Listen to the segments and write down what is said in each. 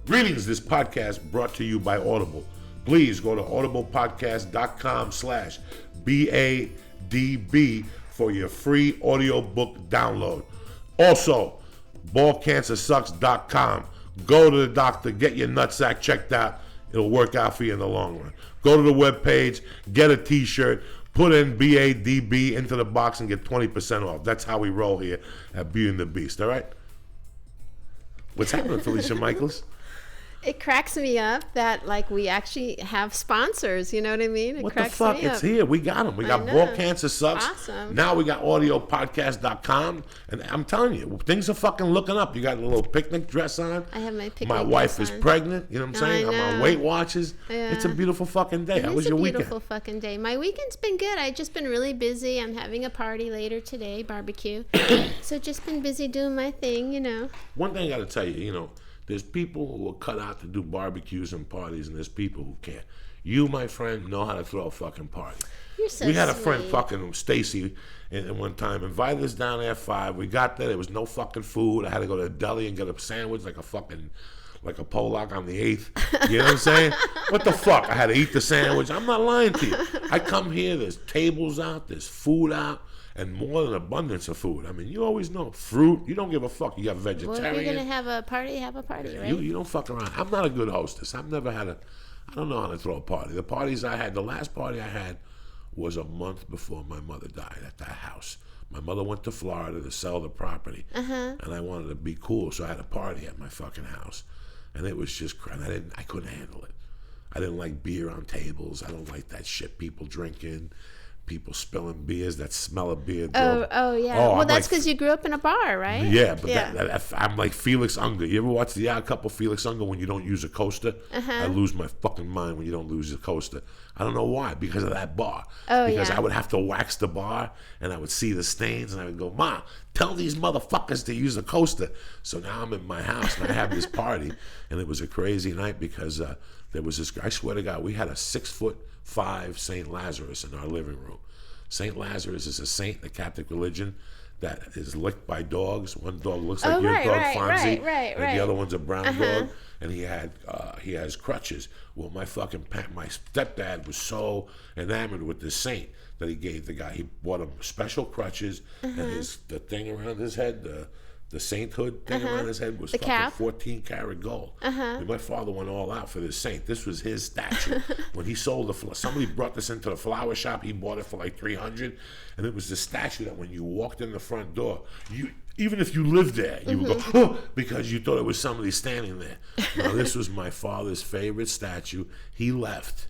Greetings, this podcast brought to you by Audible. Please go to audiblepodcast.com/BADB for your free audiobook download. Also, ballcancersucks.com. Go to the doctor, get your nutsack checked out. It'll work out for you in the long run. Go to the webpage, get a t-shirt, put in BADB into the box and get 20% off. That's how we roll here at Beauty and the Beast, all right? What's happening, Felicia Michaels? It cracks me up that, like, we actually have sponsors, you know what I mean? What the fuck? It's here. We got them. We got Ball Cancer Sucks. Awesome. Now we got audiopodcast.com. And I'm telling you, things are fucking looking up. You got a little picnic dress on. I have my picnic My wife is pregnant. You know what I'm saying? I'm on Weight Watchers. Yeah. It's a beautiful fucking day. How was your weekend? It's a beautiful fucking day. My weekend's been good. I've just been really busy. I'm having a party later today, barbecue. So just been busy doing my thing, you know. One thing I got to tell you, you know, there's people who are cut out to do barbecues and parties, and there's people who can't. You, my friend, know how to throw a fucking party. You're so We had a sweet. friend, fucking Stacy, and one time invited us down there at 5. We got there. There was no fucking food. I had to go to the deli and get a sandwich like a Pollock on the 8th. You know what I'm saying? What the fuck? I had to eat the sandwich. I'm not lying to you. I come here. There's tables out. There's food out. And more than abundance of food. I mean, you always know. Fruit, you don't give a fuck. You got vegetarian. Well, if you're going to have a party, right? You don't fuck around. I'm not a good hostess. I've never had I don't know how to throw a party. The parties I had, the last party I had was a month before my mother died at that house. My mother went to Florida to sell the property. And I wanted to be cool, so I had a party at my fucking house. And it was just crazy. I couldn't handle it. I didn't like beer on tables. I don't like that shit people drinking. People spilling beers, that smell of beer. Oh, yeah. Well, that's because you grew up in a bar, right? Yeah, but I'm like Felix Unger. You ever watch The Odd Couple, Felix Unger, when you don't use a coaster? I lose my fucking mind when you don't use a coaster. I don't know why, because of that bar. Because I would have to wax the bar, and I would see the stains, and I would go, Ma, tell these motherfuckers to use a coaster. So now I'm in my house, and I have this party, and it was a crazy night because there was this guy, I swear to God, we had a 6'5" St. Lazarus in our living room. St. Lazarus is a saint in the Catholic religion that is licked by dogs. One dog looks like your dog, Fonzie, and the other one's a brown dog, and he has crutches. Well, my stepdad was so enamored with this saint that he gave the guy. He bought him special crutches, and the thing around his head, the sainthood thing around his head was fucking 14 karat gold. And my father went all out for this saint. This was his statue. When he sold somebody brought this into the flower shop. He bought it for like $300, and it was the statue that when you walked in the front door, even if you lived there, you would go, oh, because you thought it was somebody standing there. Now, this was my father's favorite statue. He left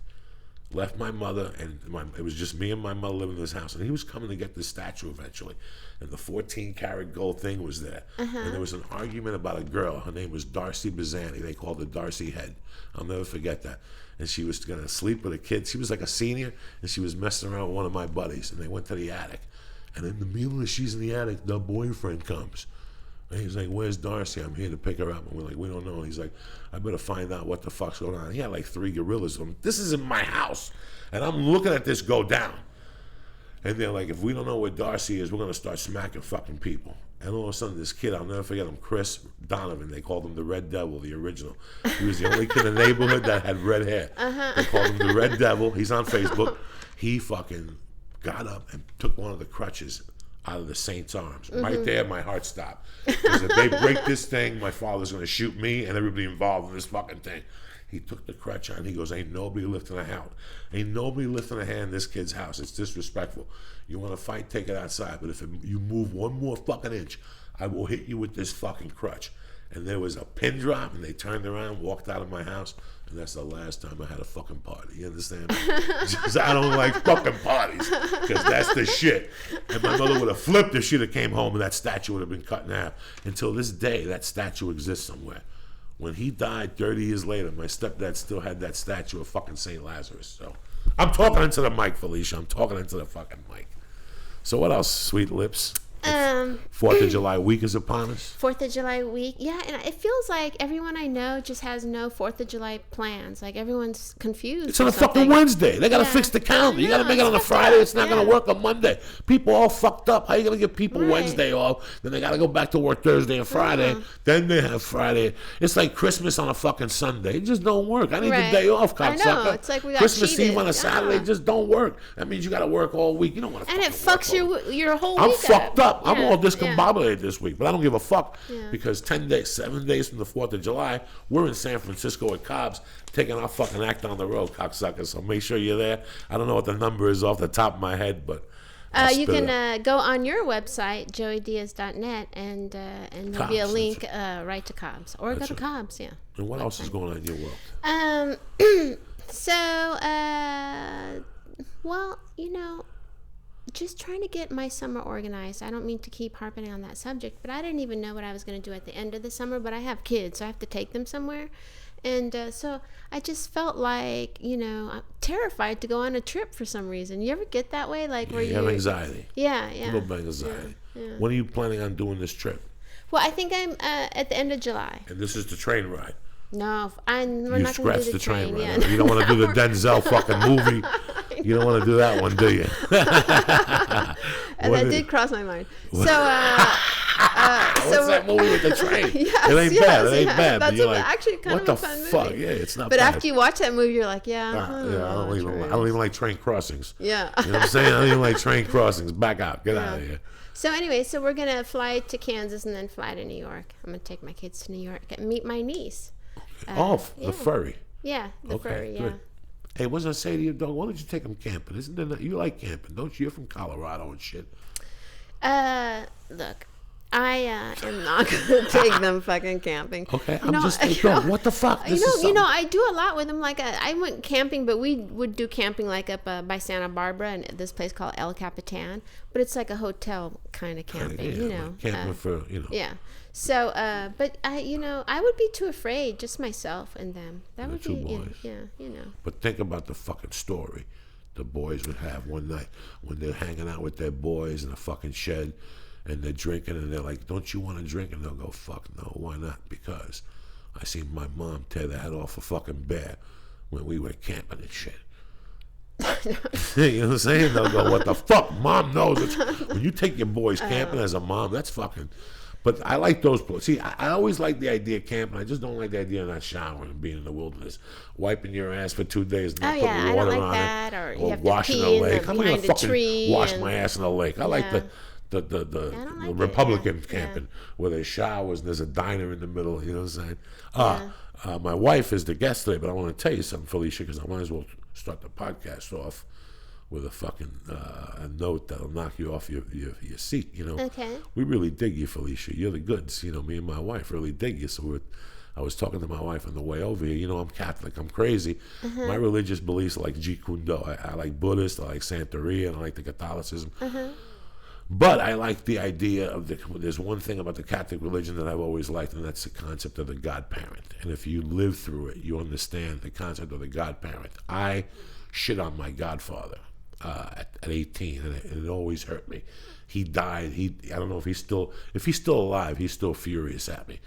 my mother, and it was just me and my mother living in this house, and he was coming to get this statue eventually, and the 14 karat gold thing was there, and there was an argument about a girl. Her name was Darcy Bazzani. They called her Darcy Head. I'll never forget that. And she was gonna sleep with a kid. She was like a senior, and she was messing around with one of my buddies, and they went to the attic, and in the middle of she's in the attic, the boyfriend comes. And he's like, where's Darcy? I'm here to pick her up. And we're like, we don't know. And he's like, I better find out what the fuck's going on. He had like 3 gorillas. This is in my house. And I'm looking at this go down. And they're like, if we don't know where Darcy is, we're going to start smacking fucking people. And all of a sudden, this kid, I'll never forget him, Chris Donovan. They called him the Red Devil, the original. He was the only kid in the neighborhood that had red hair. They called him the Red Devil. He's on Facebook. He fucking got up and took one of the crutches out of the saint's arms. Right there, my heart stopped. Because if they break this thing, my father's going to shoot me and everybody involved in this fucking thing. He took the crutch on. He goes, ain't nobody lifting a hand. Ain't nobody lifting a hand in this kid's house. It's disrespectful. You want to fight, take it outside. But if you move one more fucking inch, I will hit you with this fucking crutch. And there was a pin drop, and they turned around, walked out of my house, and that's the last time I had a fucking party. You understand me? Because I don't like fucking parties, because that's the shit. And my mother would have flipped if she'd have came home, and that statue would have been cut in half. Until this day, that statue exists somewhere. When he died 30 years later, my stepdad still had that statue of fucking St. Lazarus. So I'm talking into the mic, Felicia. I'm talking into the fucking mic. So what else, sweet lips? 4th of July week is upon us. 4th of July week. Yeah, and it feels like everyone I know just has no 4th of July plans. Like everyone's confused. It's on a fucking Wednesday. They got to fix the calendar. You got to make it on a Friday. It's not going to work on Monday. People all fucked up. How you going to give people Wednesday off? Then they got to go back to work Thursday and Friday. Then they have Friday. It's like Christmas on a fucking Sunday. It just don't work. I need the day off, cocksucker. I know. It's like we got Christmas cheated. Eve on a Saturday just don't work. That means you got to work all week. You don't want to. And it fucks your whole week. I'm fucked up. I'm all discombobulated this week, but I don't give a fuck because 7 days from the 4th of July, we're in San Francisco at Cobb's taking our fucking act on the road, cocksuckers. So make sure you're there. I don't know what the number is off the top of my head, but you can go on your website, joeydiaz.net, and there'll be a link right to Cobb's, or go to Cobb's. Yeah. And what else is going on in your world? Well, just trying to get my summer organized. I don't mean to keep harping on that subject, but I didn't even know what I was going to do at the end of the summer. But I have kids, so I have to take them somewhere. And so I just felt like, I'm terrified to go on a trip for some reason. You ever get that way? Like where you have anxiety. Yeah. A little bit of anxiety. Yeah. When are you planning on doing this trip? Well, I think I'm at the end of July. And this is the train ride. No, we're not going to do the train ride. Yeah. You don't want to do the Denzel fucking movie. You don't want to do that one, do you? And that did cross my mind. So, what's that movie with the train? Yes, it ain't bad. It ain't bad. That's like, actually kind of a fun movie. What the fuck? Yeah, it's not but bad. After you watch that movie, you're like, I don't even like train crossings. Yeah. You know what I'm saying? I don't even like train crossings. Back out. Get out of here. So anyway, we're going to fly to Kansas and then fly to New York. I'm going to take my kids to New York and meet my niece. The furry. Yeah, the furry, yeah. Good. Hey, what was I say to you, dog? Why don't you take them camping? Isn't there? You like camping, don't you? You're from Colorado and shit. Look, I am not going to take them fucking camping. Okay, I'm just like, what the fuck? I do a lot with them. Like I went camping, but we would do camping like up by Santa Barbara and this place called El Capitan. But it's like a hotel kind of camping, Camping for, Yeah. So, but I would be too afraid, just myself and them. That would be, boys. But think about the fucking story the boys would have one night when they're hanging out with their boys in a fucking shed and they're drinking and they're like, don't you want to drink? And they'll go, fuck no, why not? Because I seen my mom tear the head off a fucking bear when we were camping and shit. You know what I'm saying? They'll go, what the fuck? Mom knows. When you take your boys camping as a mom, that's fucking... But I like those. See, I always like the idea of camping. I just don't like the idea of not showering and being in the wilderness, wiping your ass for 2 days, and not putting water on it, or washing a lake. I'm gonna fucking wash my ass in a lake. I like the Republican camping where there's showers and there's a diner in the middle. You know what I'm saying? My wife is the guest today, but I want to tell you something, Felicia, because I might as well start the podcast off with a fucking a note that'll knock you off your seat, Okay. We really dig you, Felicia. You're the goods. Me and my wife really dig you. So I was talking to my wife on the way over here. I'm Catholic. I'm crazy. My religious beliefs are like Jeet Kune Do. I like Buddhist. I like Santeria. And I like the Catholicism. But I like the idea of there's one thing about the Catholic religion that I've always liked, and that's the concept of the God-parent. And if you live through it, you understand the concept of the God-parent. I shit on my godfather. At 18, and it always hurt me. He died. I don't know if he's still alive. He's still furious at me.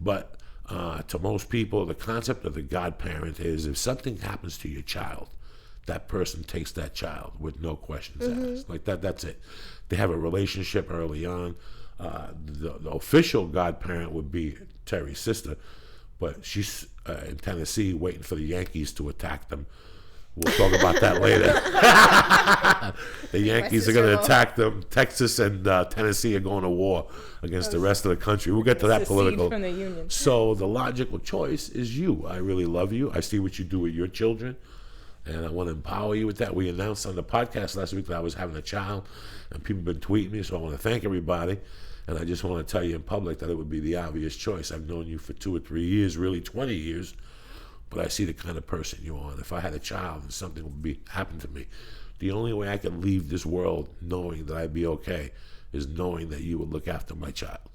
But to most people, the concept of the godparent is if something happens to your child, that person takes that child with no questions asked. Like that. That's it. They have a relationship early on. The official godparent would be Terri's sister, but she's in Tennessee waiting for the Yankees to attack them. We'll talk about that later. The Yankees are going to attack them. Texas and Tennessee are going to war against the rest of the country. We'll get to that political. From the union. So the logical choice is you. I really love you. I see what you do with your children, and I want to empower you with that. We announced on the podcast last week that I was having a child, and people have been tweeting me, so I want to thank everybody. And I just want to tell you in public that it would be the obvious choice. I've known you for 2 or 3 years, really 20 years. But I see the kind of person you are. And if I had a child and something would happen to me, the only way I could leave this world knowing that I'd be okay is knowing that you would look after my child.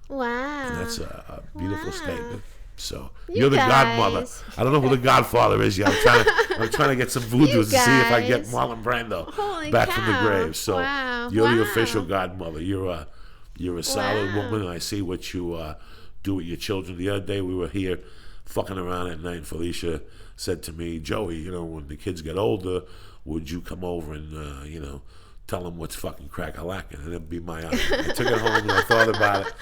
Wow. And that's a beautiful statement. So you're the godmother. I don't know who the godfather is yet. I'm trying to get some voodoo to see if I get Marlon Brando back from the grave. So you're the official godmother. You're You're a solid woman. I see what you do with your children. The other day we were here fucking around at night, and Felicia said to me, Joey, when the kids get older, would you come over and, tell them what's fucking crack-a-lackin'? And it'd be my honor. I took it home and I thought about it,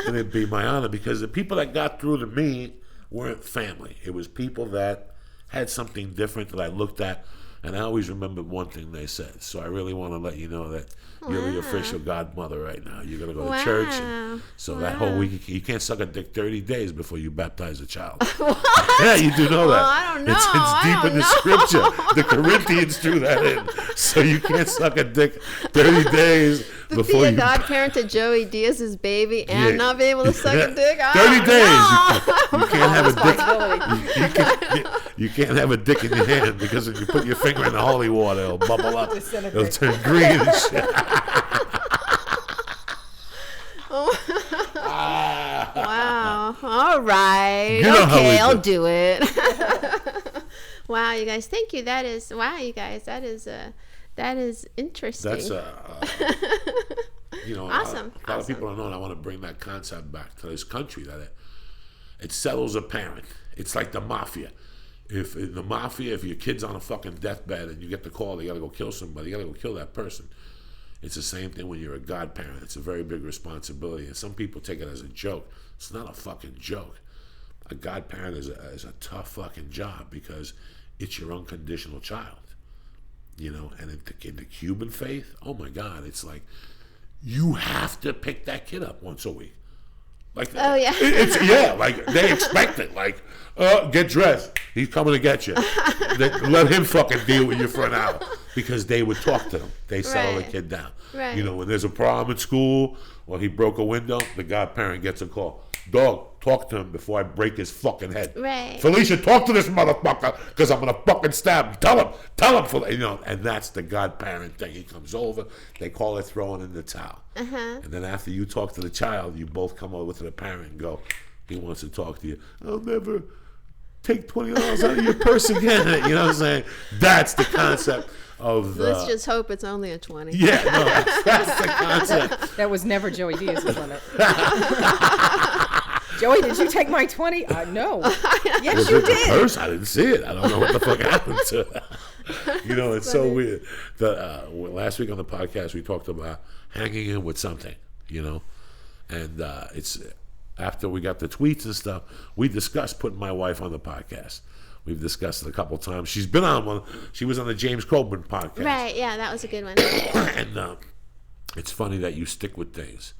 and it'd be my honor, because the people that got through to me weren't family. It was people that had something different that I looked at, and I always remembered one thing they said. So I really want to let you know that you're the official godmother right now. You're going to go to church. And so that whole week, you can't suck a dick 30 days before you baptize a child. Yeah, you do know that. I don't know. It's deep in the scripture. The Corinthians threw that in. So you can't suck a dick 30 days before you... be a godparent to Joey Diaz's baby and not be able to suck a dick? 30 days. You can't have a dick. You can't have a dick in your hand, because if you put your finger in the holy water, it'll bubble up. It'll turn green and shit. Wow. All right. Okay, I'll do it. Wow, you guys. Thank you. You guys. That is interesting. That's awesome. A lot of people don't know, and I want to bring that concept back to this country, that it settles a parent. It's like the mafia. If in the mafia, if your kid's on a fucking deathbed and you get the call, they got to go kill somebody, you got to go kill that person. It's the same thing when you're a godparent. It's a very big responsibility, and some people take it as a joke. It's not a fucking joke. A godparent is a tough fucking job, because it's your unconditional child. And in the Cuban faith, oh my God, it's like you have to pick that kid up once a week. Like, oh yeah, like they expect it. Like, get dressed. He's coming to get you. Let him fucking deal with you for an hour, because they would talk to him. They settle the kid down. Right. When there's a problem at school or he broke a window, the godparent gets a call. Dog, talk to him before I break his fucking head. Right. Felicia, talk to this motherfucker, because I'm gonna fucking stab him. Tell him, and that's the godparent thing. He comes over, they call it throwing in the towel. And then after you talk to the child, you both come over to the parent and go, he wants to talk to you. I'll never take $20 out of your purse again. You know what I'm saying? That's the concept of... Let's just hope it's only a 20. Yeah, no, that's the concept. That was never Joey Diaz's limit. Joey, did you take my 20? No. Yes, you did. Purse? I didn't see it. I don't know what the fuck happened to it. It's so weird. Last week on the podcast, we talked about hanging in with something, and it's after we got the tweets and stuff, we discussed putting my wife on the podcast. We've discussed it a couple times. She's been on one. She was on the James Coburn podcast. Right, yeah, that was a good one. And it's funny that you stick with things.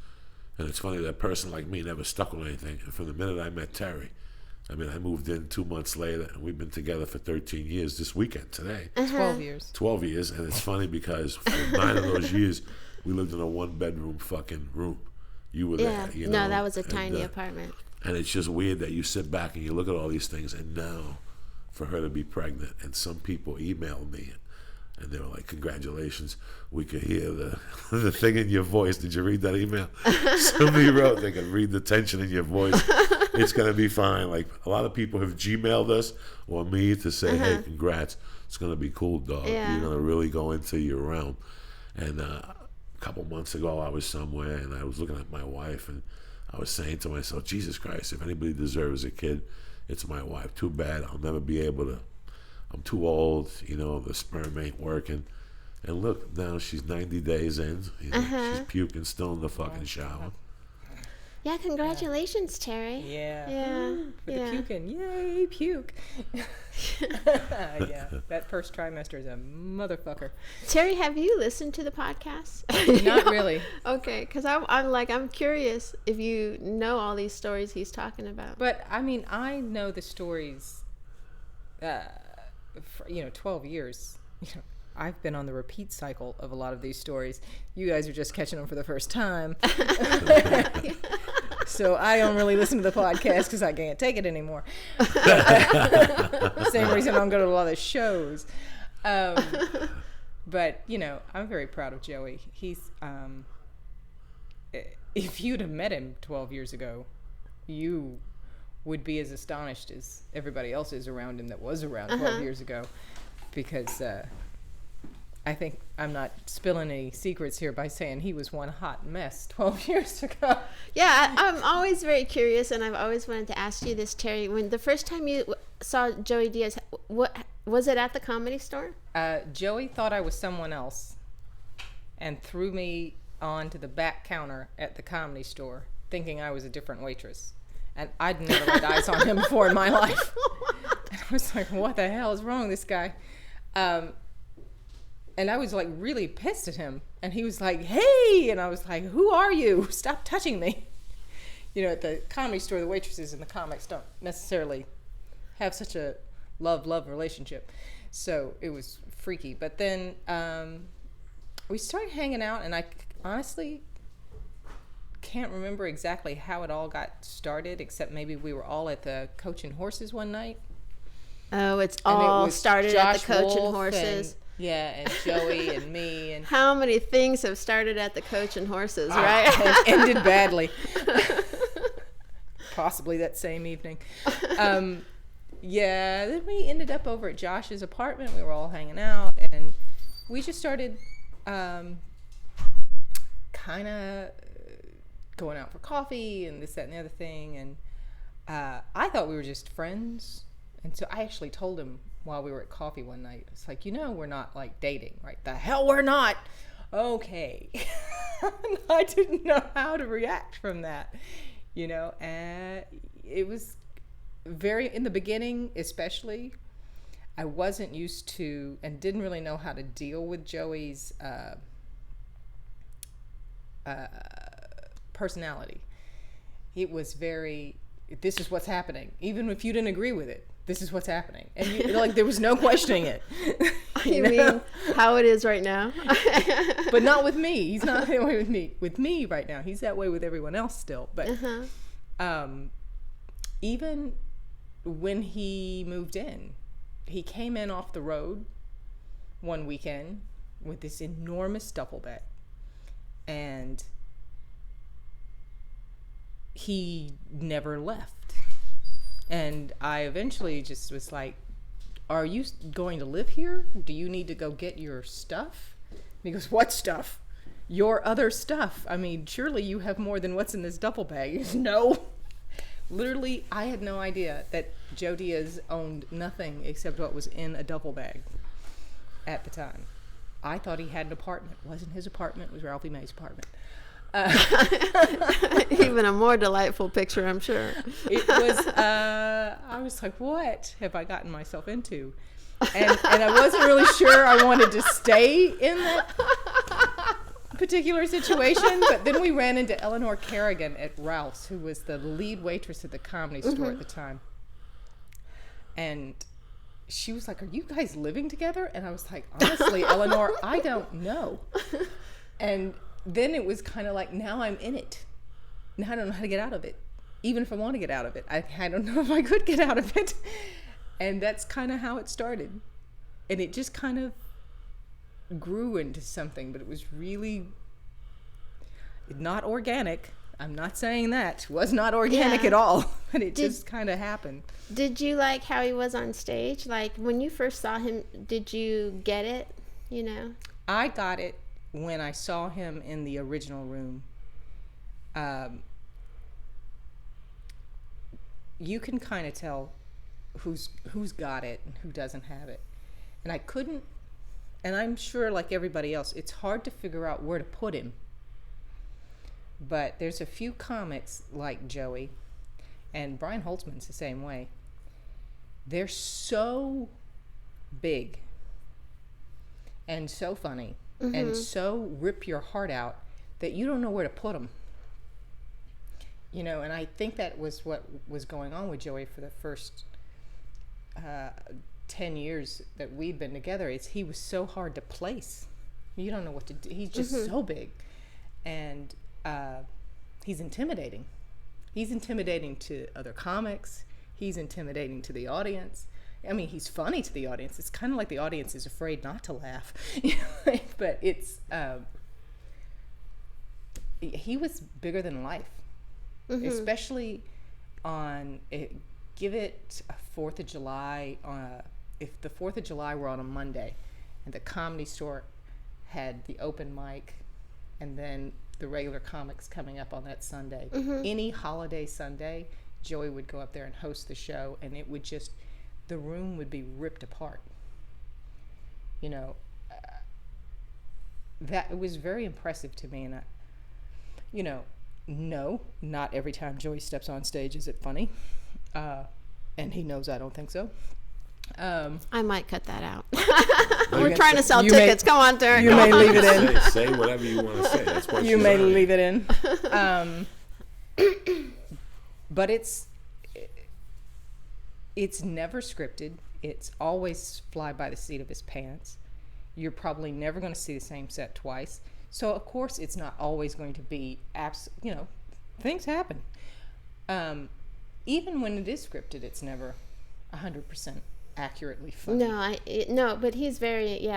And it's funny that a person like me never stuck with anything. And from the minute I met Terri, I moved in 2 months later, and we've been together for 13 years this weekend, today. 12 years. 12 years, and it's funny because for 9 of those years, we lived in a 1-bedroom fucking room. You were there, No, that was a tiny apartment. And it's just weird that you sit back and you look at all these things, and now for her to be pregnant, and some people emailed me, and they were like, congratulations, we could hear the thing in your voice. Did you read that email? Somebody wrote they could read the tension in your voice. It's going to be fine. Like, a lot of people have Gmailed us or me to say, hey, congrats. It's going to be cool, dog. Yeah. You're going to really go into your realm. And a couple months ago, I was somewhere, and I was looking at my wife, and I was saying to myself, Jesus Christ, if anybody deserves a kid, it's my wife. Too bad I'll never be able to. I'm too old, the sperm ain't working. And look, now she's 90 days in. She's puking still in the fucking shower. Yeah, congratulations, Terri. Yeah. For the puking. Yay, puke. Yeah, that first trimester is a motherfucker. Terri, have you listened to the podcast? Not really. Okay, because I'm curious if you know all these stories he's talking about. But, I know the stories, for, 12 years. I've been on the repeat cycle of a lot of these stories. You guys are just catching them for the first time. So I don't really listen to the podcast because I can't take it anymore. Same reason I don't go to a lot of shows. But, I'm very proud of Joey. He's, if you'd have met him 12 years ago, you would be as astonished as everybody else is around him that was around 12 years ago. Because I think I'm not spilling any secrets here by saying he was one hot mess 12 years ago. Yeah, I'm always very curious, and I've always wanted to ask you this, Terri. When the first time you saw Joey Diaz, what was it at the Comedy Store? Joey thought I was someone else and threw me onto the back counter at the Comedy Store, thinking I was a different waitress. And I'd never laid eyes on him before in my life. And I was like, what the hell is wrong with this guy? And I was like really pissed at him. And he was like, hey! And I was like, who are you? Stop touching me. You know, at the Comedy Store, the waitresses and the comics don't necessarily have such a love-love relationship. So it was freaky. But then we started hanging out, and I honestly can't remember exactly how it all got started, except maybe we were all at the Coach and Horses one night. Oh, it started Josh at the Coach Wolf and Horses. And Joey and me. And how many things have started at the Coach and Horses, right? And ended badly. Possibly that same evening. Then we ended up over at Josh's apartment. We were all hanging out, and we just started kind of going out for coffee and this, that, and the other thing. And I thought we were just friends. And so I actually told him while we were at coffee one night, it's like, we're not like dating, right? The hell we're not. Okay. I didn't know how to react from that, and it was very, in the beginning especially, I wasn't used to and didn't really know how to deal with Joey's personality. It was very, this is what's happening. Even if you didn't agree with it, this is what's happening. And there was no questioning it. You mean how it is right now? But not with me. He's not that way with me. With me right now. He's that way with everyone else still. But even when he moved in, he came in off the road one weekend with this enormous duffel bag. And he never left. And I eventually just was like, are you going to live here? Do you need to go get your stuff? And he goes, what stuff? Your other stuff. I mean, surely you have more than what's in this duffel bag. He goes, no. Literally, I had no idea that Joe Diaz owned nothing except what was in a duffel bag at the time. I thought he had an apartment. It wasn't his apartment. It was Ralphie May's apartment. Even a more delightful picture, I'm sure. It was, I was like, what have I gotten myself into? And I wasn't really sure I wanted to stay in that particular situation, but then we ran into Eleanor Kerrigan at Ralph's, who was the lead waitress at the Comedy Store at the time. And she was like, are you guys living together? And I was like, honestly, Eleanor, I don't know. And then it was kind of like, now I'm in it. Now I don't know how to get out of it. Even if I want to get out of it, I don't know if I could get out of it. And that's kind of how it started. And it just kind of grew into something, but it was really not organic. I'm not saying that. It was not organic at all, but it just kind of happened. Did you like how he was on stage? Like, when you first saw him, did you get it, I got it when I saw him in the original room. You can kind of tell who's got it and who doesn't have it. And I couldn't, and I'm sure like everybody else, it's hard to figure out where to put him. But there's a few comics like Joey, and Brian Holtzman's the same way. They're so big and so funny and so rip your heart out that you don't know where to put them. And I think that was what was going on with Joey for the first 10 years that we've been together. He was so hard to place. You don't know what to do. He's just so big. And he's intimidating. He's intimidating to other comics. He's intimidating to the audience. I mean, he's funny to the audience. It's kind of like the audience is afraid not to laugh. But it's, he was bigger than life, especially on, give it a 4th of July. If the 4th of July were on a Monday and the Comedy Store had the open mic, and then the regular comics coming up on that Sunday. Any holiday Sunday, Joey would go up there and host the show, and it would just, the room would be ripped apart. You know, that it was very impressive to me. And I, you know, no, not every time Joey steps on stage is it funny, and he knows I don't think so. I might cut that out. We're trying to sell tickets. Come on, Derek. You may leave it in. Say whatever you want to say. That's what you may leave it in. But it's never scripted. It's always fly by the seat of his pants. You're probably never going to see the same set twice. So of course it's not always going to be you know, things happen. Even when it is scripted, it's never 100% accurately funny. No, but he's very,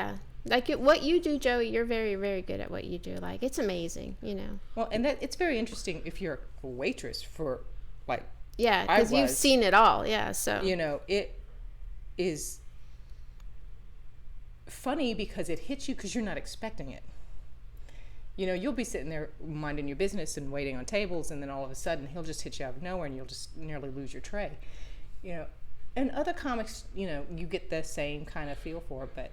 like what you do, Joey, you're very, very good at what you do. Like, it's amazing, you know. Well, and that it's very interesting if you're a waitress for, like, because you've seen it all, so. You know, it is funny because it hits you because you're not expecting it. You know, you'll be sitting there minding your business and waiting on tables, and then all of a sudden he'll just hit you out of nowhere and you'll just nearly lose your tray. You know, and other comics, you know, you get the same kind of feel for it, but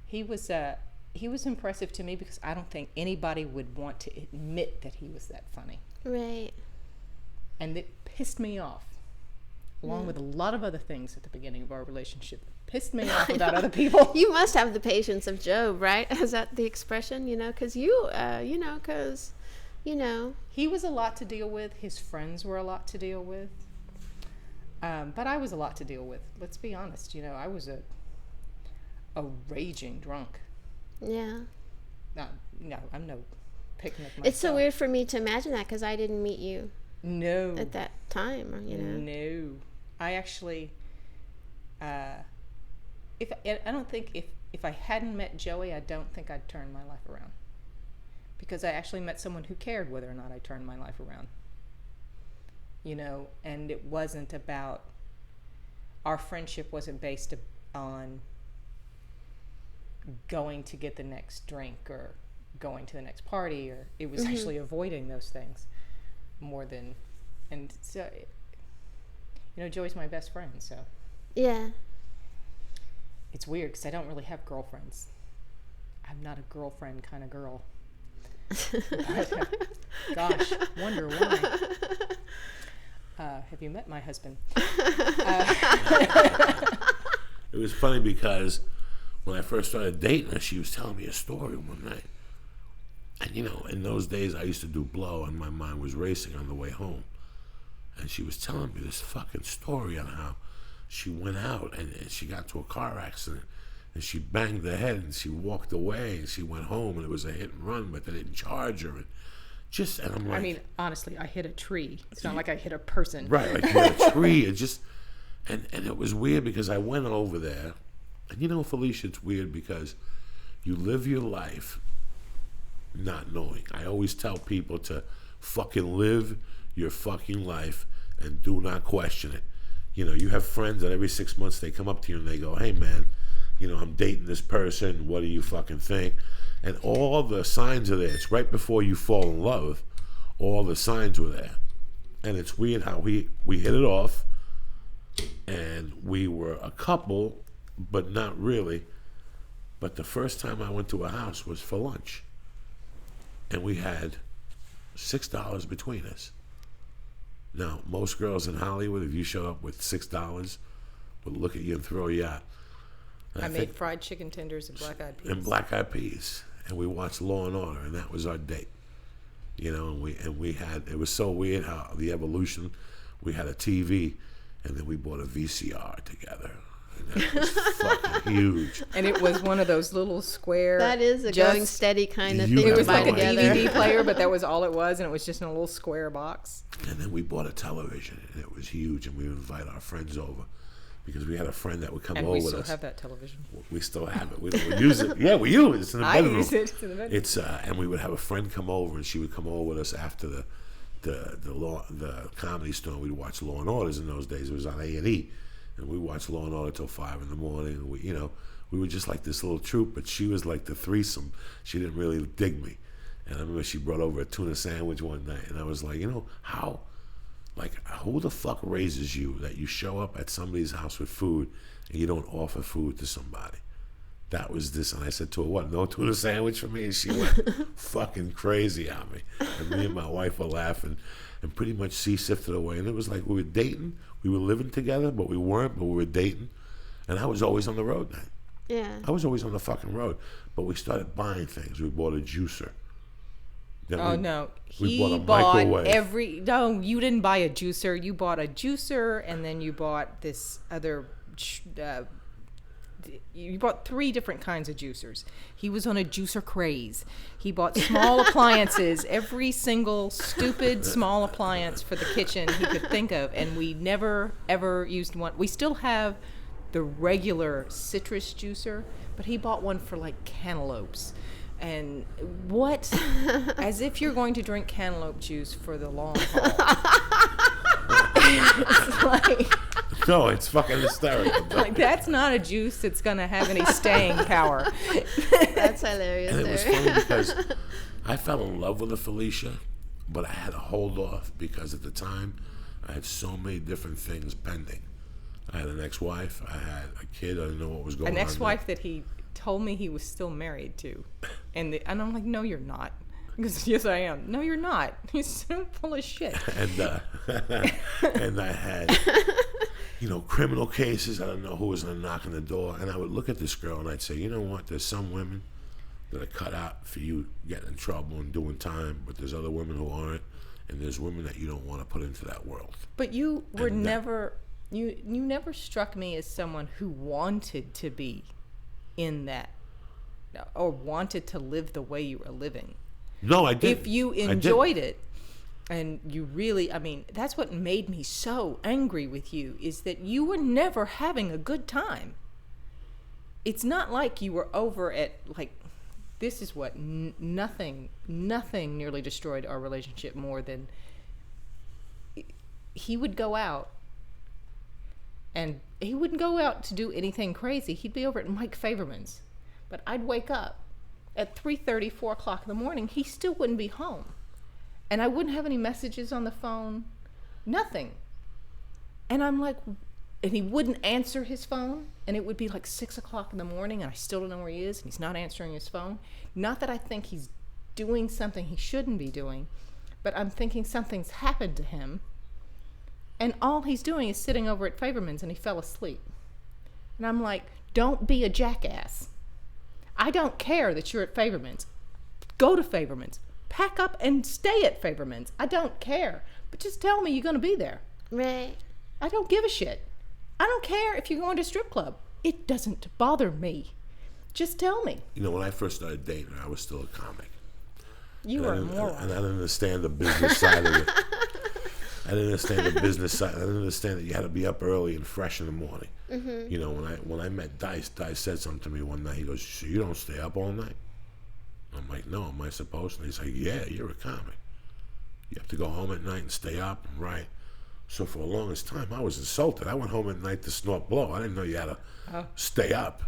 he was impressive to me because I don't think anybody would want to admit that he was that funny. Right. And it pissed me off, along with a lot of other things at the beginning of our relationship. Pissed me off about other people. You must have the patience of Job, right? Is that the expression? You know, because he was a lot to deal with. His friends were a lot to deal with. But I was a lot to deal with. Let's be honest. You know, I was a raging drunk. Yeah. No, I'm no picking up myself. It's so weird for me to imagine that because I didn't meet you. No. At that time, you know. No. I actually, I don't think if I hadn't met Joey, I don't think I'd turn my life around. Because I actually met someone who cared whether or not I turned my life around. You know, and it wasn't about, our friendship wasn't based on going to get the next drink or going to the next party, or it was actually avoiding those things more than, and so, you know, Joey's my best friend, so. Yeah. It's weird because I don't really have girlfriends. I'm not a girlfriend kind of girl. But, gosh, wonder why. Have you met my husband? It was funny because when I first started dating her, she was telling me a story one night. And, you know, in those days, I used to do blow, and my mind was racing on the way home. And she was telling me this fucking story on how she went out and she got into a car accident and she banged her head and she walked away and she went home and it was a hit and run, but they didn't charge her. And I'm like, I mean, honestly, I hit a tree. It's not like I hit a person. Right, like you hit a tree. And it was weird because I went over there, and you know, Felicia, it's weird because you live your life not knowing. I always tell people to fucking live your fucking life and do not question it. You know, you have friends that every 6 months they come up to you and they go, hey man, you know, I'm dating this person, what do you fucking think? And all the signs are there. It's right before you fall in love. All the signs were there. And it's weird how we hit it off and we were a couple, but not really. But the first time I went to a house was for lunch. And we had $6 between us. Now, most girls in Hollywood, if you show up with $6, would look at you and throw you out. I made fried chicken tenders and black-eyed peas. And black-eyed peas. And we watched Law and Order, and that was our date. You know, and we had, it was so weird how the evolution, we had a TV, and then we bought a VCR together. And that was fucking huge. And it was one of those little square. That is a going steady kind of thing. It was like a DVD player, but that was all it was, and it was just in a little square box. And then we bought a television, and it was huge, and we would invite our friends over because we had a friend that would come over with us. And we still have that television. We still have it. We don't use it. Yeah, we use it. It's in the bedroom. I use it. It's in the bedroom. It's and we would have a friend come over, and she would come over with us after the Comedy Store. We'd watch Law and Orders in those days. It was on A&E. And we watched Law and Order till 5 in the morning. And we we were just like this little troop, but she was like the threesome. She didn't really dig me. And I remember she brought over a tuna sandwich one night, and I was like, how, like, who the fuck raises you that you show up at somebody's house with food and you don't offer food to somebody? That was this, and I said to her, what, no tuna sandwich for me? And she went fucking crazy on me. And me and my wife were laughing and pretty much sifted away. And it was like we were dating, we were living together, but we weren't, but we were dating. And I was always on the road then. Yeah. I was always on the fucking road. But we started buying things. We bought a juicer. No. We He bought a microwave. No, you didn't buy a juicer. You bought a juicer, and then you bought this other... you bought 3 different kinds of juicers. He was on a juicer craze. He bought small appliances, every single stupid small appliance for the kitchen he could think of, and we never ever used one. We still have the regular citrus juicer, but he bought one for like cantaloupes. And what? As if you're going to drink cantaloupe juice for the long haul. It's like... No, it's fucking hysterical. Like, that's not a juice that's going to have any staying power. That's hilarious. And it was funny because I fell in love with a Felicia, but I had to hold off because at the time I had so many different things pending. I had an ex-wife, I had a kid, I didn't know what was going on. An ex-wife that he told me he was still married to. And I'm like, no, you're not. Because, yes, I am. No, you're not. He's so full of shit. And I had, criminal cases. I don't know who was going to knock on the door. And I would look at this girl and I'd say, you know what? There's some women that are cut out for you getting in trouble and doing time, but there's other women who aren't. And there's women that you don't want to put into that world. But you were never, you never struck me as someone who wanted to be in that or wanted to live the way you were living. No, I didn't. If you enjoyed it, and you really, that's what made me so angry with you, is that you were never having a good time. It's not like you were over at, like, this is what, nothing nearly destroyed our relationship more than he would go out, and he wouldn't go out to do anything crazy. He'd be over at Mike Favorman's. But I'd wake up at 3:30, 4 o'clock in the morning, he still wouldn't be home. And I wouldn't have any messages on the phone, nothing. And I'm like, and he wouldn't answer his phone, and it would be like 6 o'clock in the morning, and I still don't know where he is, and he's not answering his phone. Not that I think he's doing something he shouldn't be doing, but I'm thinking something's happened to him, and all he's doing is sitting over at Favorman's, and he fell asleep. And I'm like, don't be a jackass. I don't care that you're at Favorman's. Go to Favorman's. Pack up and stay at Favorman's. I don't care. But just tell me you're going to be there. Right. I don't give a shit. I don't care if you're going to a strip club. It doesn't bother me. Just tell me. When I first started dating her, I was still a comic. You were a moron. And I didn't understand the business side of it. I didn't understand the business side. I didn't understand that you had to be up early and fresh in the morning. Mm-hmm. When I met Dice said something to me one night. He goes, so you don't stay up all night? I'm like, no, am I supposed to? And he's like, yeah, you're a comic. You have to go home at night and stay up and write. So for the longest time, I was insulted. I went home at night to snort blow. I didn't know you had to stay up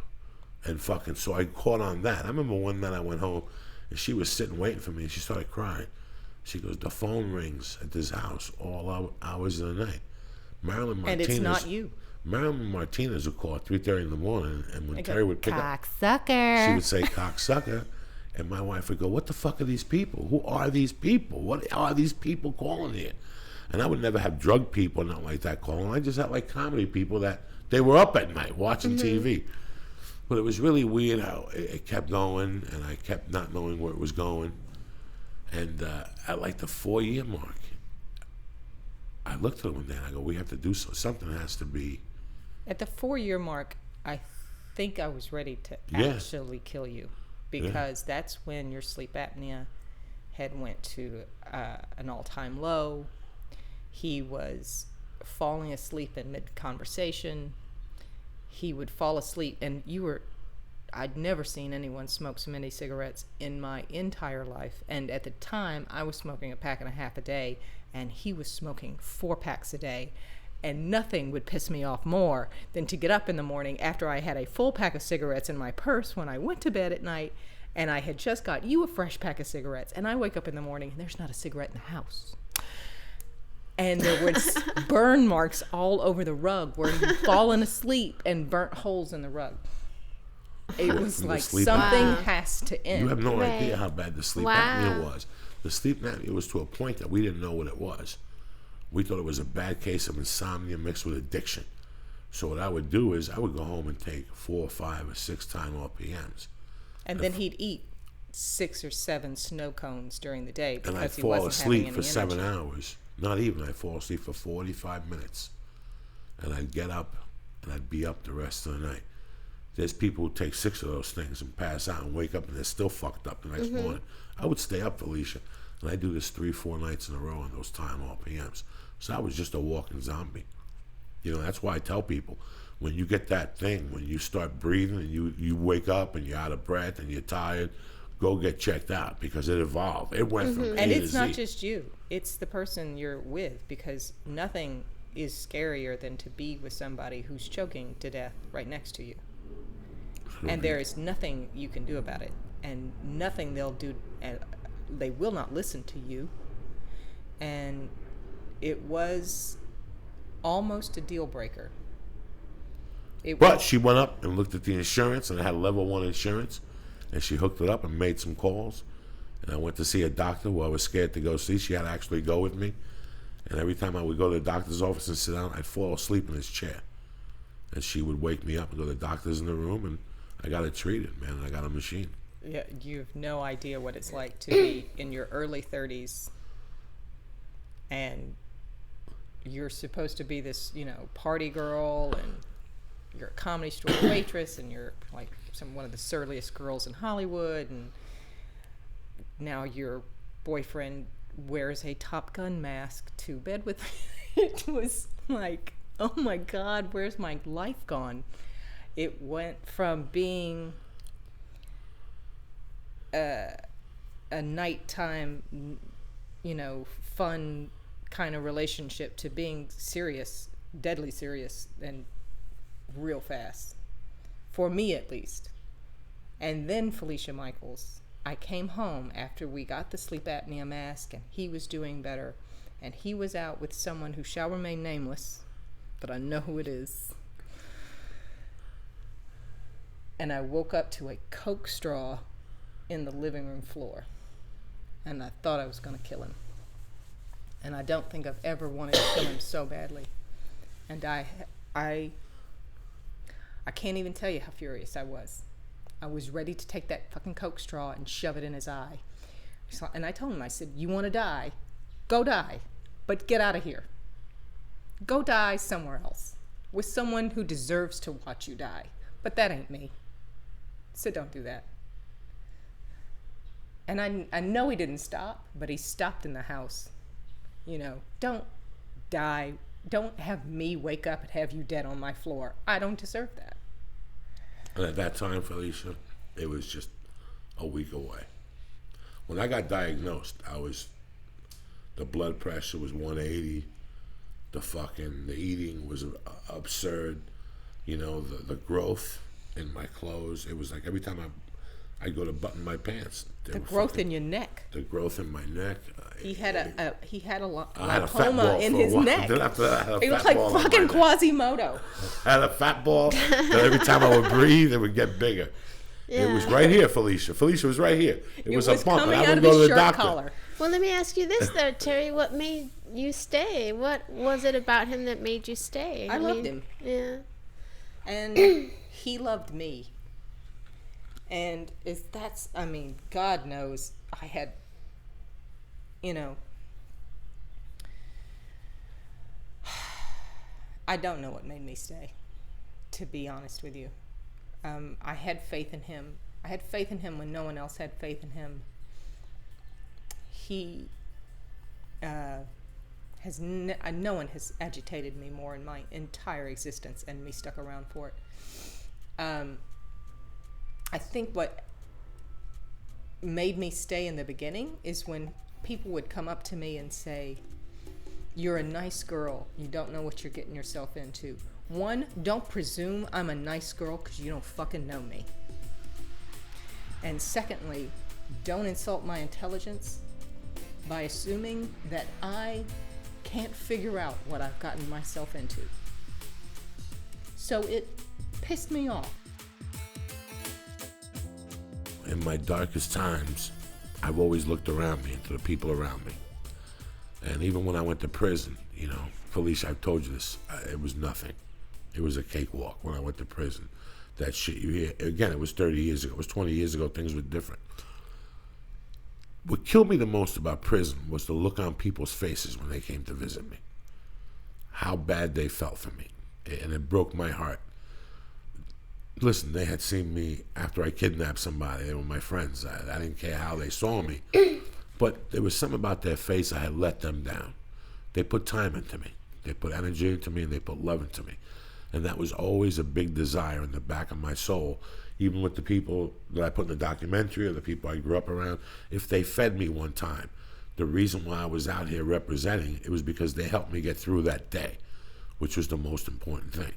and fucking. So I caught on that. I remember one night I went home and she was sitting waiting for me and she started crying. She goes, the phone rings at this house all hours of the night. Marilyn Martinez. And it's not you. Marilyn Martinez would call at 3:30 in the morning, and when Terry would pick up, cocksucker, she would say, cocksucker. And my wife would go, what the fuck are these people? Who are these people? What are these people calling here? And I would never have drug people, nothing like that, calling. I just had like comedy people that they were up at night watching TV. But it was really weird how it kept going, and I kept not knowing where it was going. And at like the 4-year mark, I looked at her one day and I go, we have to do something has to be. At the 4-year mark, I think I was ready to actually kill you. Because that's when your sleep apnea had went to an all-time low. He was falling asleep in mid-conversation. He would fall asleep, and I'd never seen anyone smoke so many cigarettes in my entire life. And at the time, I was smoking a pack and a half a day, and he was smoking 4 packs a day. And nothing would piss me off more than to get up in the morning after I had a full pack of cigarettes in my purse when I went to bed at night, and I had just got you a fresh pack of cigarettes, and I wake up in the morning and there's not a cigarette in the house. And there was burn marks all over the rug where you'd fallen asleep and burnt holes in the rug. It was like something has to end. You have no idea how bad the sleep apnea was. The sleep apnea was to a point that we didn't know what it was. We thought it was a bad case of insomnia mixed with addiction. So what I would do is I would go home and take 4 or 5 or 6 Tylenol PMs. And then he'd eat 6 or 7 snow cones during the day because and I'd he fall wasn't asleep having for any 7 energy. hours. Not even. I'd fall asleep for 45 minutes. And I'd get up and I'd be up the rest of the night. There's people who take 6 of those things and pass out and wake up and they're still fucked up the next morning. I would stay up, Felicia, and I do this 3-4 nights in a row on those Tylenol PMs. So I was just a walking zombie. You know, that's why I tell people, when you get that thing, when you start breathing and you wake up and you're out of breath and you're tired, go get checked out, because it evolved. It went from A And to it's Z. not just you. It's the person you're with, because nothing is scarier than to be with somebody who's choking to death right next to you. And there is nothing you can do about it. And nothing they'll do. They will not listen to you. And it was almost a deal breaker. But she went up and looked at the insurance, and I had level 1 insurance, and she hooked it up and made some calls. And I went to see a doctor who I was scared to go see. She had to actually go with me. And every time I would go to the doctor's office and sit down, I'd fall asleep in his chair. And she would wake me up and go, the doctor's in the room, and I got it treated, man. I got a machine. Yeah, you have no idea what it's like to be in your early 30s and you're supposed to be this, party girl, and you're a comedy store waitress, and you're like one of the surliest girls in Hollywood, and now your boyfriend wears a Top Gun mask to bed with me. It was like, oh my God, where's my life gone? It went from being a nighttime, fun kind of relationship to being serious, deadly serious, and real fast. For me, at least. And then, Felicia Michaels, I came home after we got the sleep apnea mask, and he was doing better, and he was out with someone who shall remain nameless, but I know who it is. And I woke up to a Coke straw in the living room floor, and I thought I was going to kill him. And I don't think I've ever wanted to kill him so badly. And I can't even tell you how furious I was. I was ready to take that fucking Coke straw and shove it in his eye. And I told him, I said, you want to die? Go die. But get out of here. Go die somewhere else with someone who deserves to watch you die. But that ain't me. So don't do that. And I know he didn't stop, but he stopped in the house. Don't die. Don't have me wake up and have you dead on my floor. I don't deserve that. And at that time, Felicia, it was just a week away. When I got diagnosed, the blood pressure was 180. The eating was absurd. The growth in my clothes. It was like every time I go to button my pants. The growth in your neck. The growth in my neck. He had a lymphoma in his neck. He looked like fucking Quasimodo. I had a fat ball that every time I would breathe, it would get bigger. Yeah. It was right here, Felicia. Felicia was right here. It was a bump, and I would go to the doctor. Collar. Well, let me ask you this, though, Terry. What made you stay? What was it about him that made you stay? I loved him. Yeah. And he loved me. And God knows I had, I don't know what made me stay, to be honest with you. I had faith in him. I had faith in him when no one else had faith in him. No one has agitated me more in my entire existence, and me stuck around for it. I think what made me stay in the beginning is when people would come up to me and say, you're a nice girl. You don't know what you're getting yourself into. 1, don't presume I'm a nice girl because you don't fucking know me. And secondly, don't insult my intelligence by assuming that I can't figure out what I've gotten myself into. So it pissed me off. In my darkest times, I've always looked around me and to the people around me. And even when I went to prison, you know, Felicia, I've told you this, it was nothing. It was a cakewalk when I went to prison. That shit you hear, again, it was 30 years ago, it was 20 years ago, things were different. What killed me the most about prison was the look on people's faces when they came to visit me. How bad they felt for me. And it broke my heart. Listen, they had seen me after I kidnapped somebody. They were my friends. I didn't care how they saw me. But there was something about their face, I had let them down. They put time into me. They put energy into me, and they put love into me. And that was always a big desire in the back of my soul, even with the people that I put in the documentary or the people I grew up around. If they fed me one time, the reason why I was out here representing, it was because they helped me get through that day, which was the most important thing.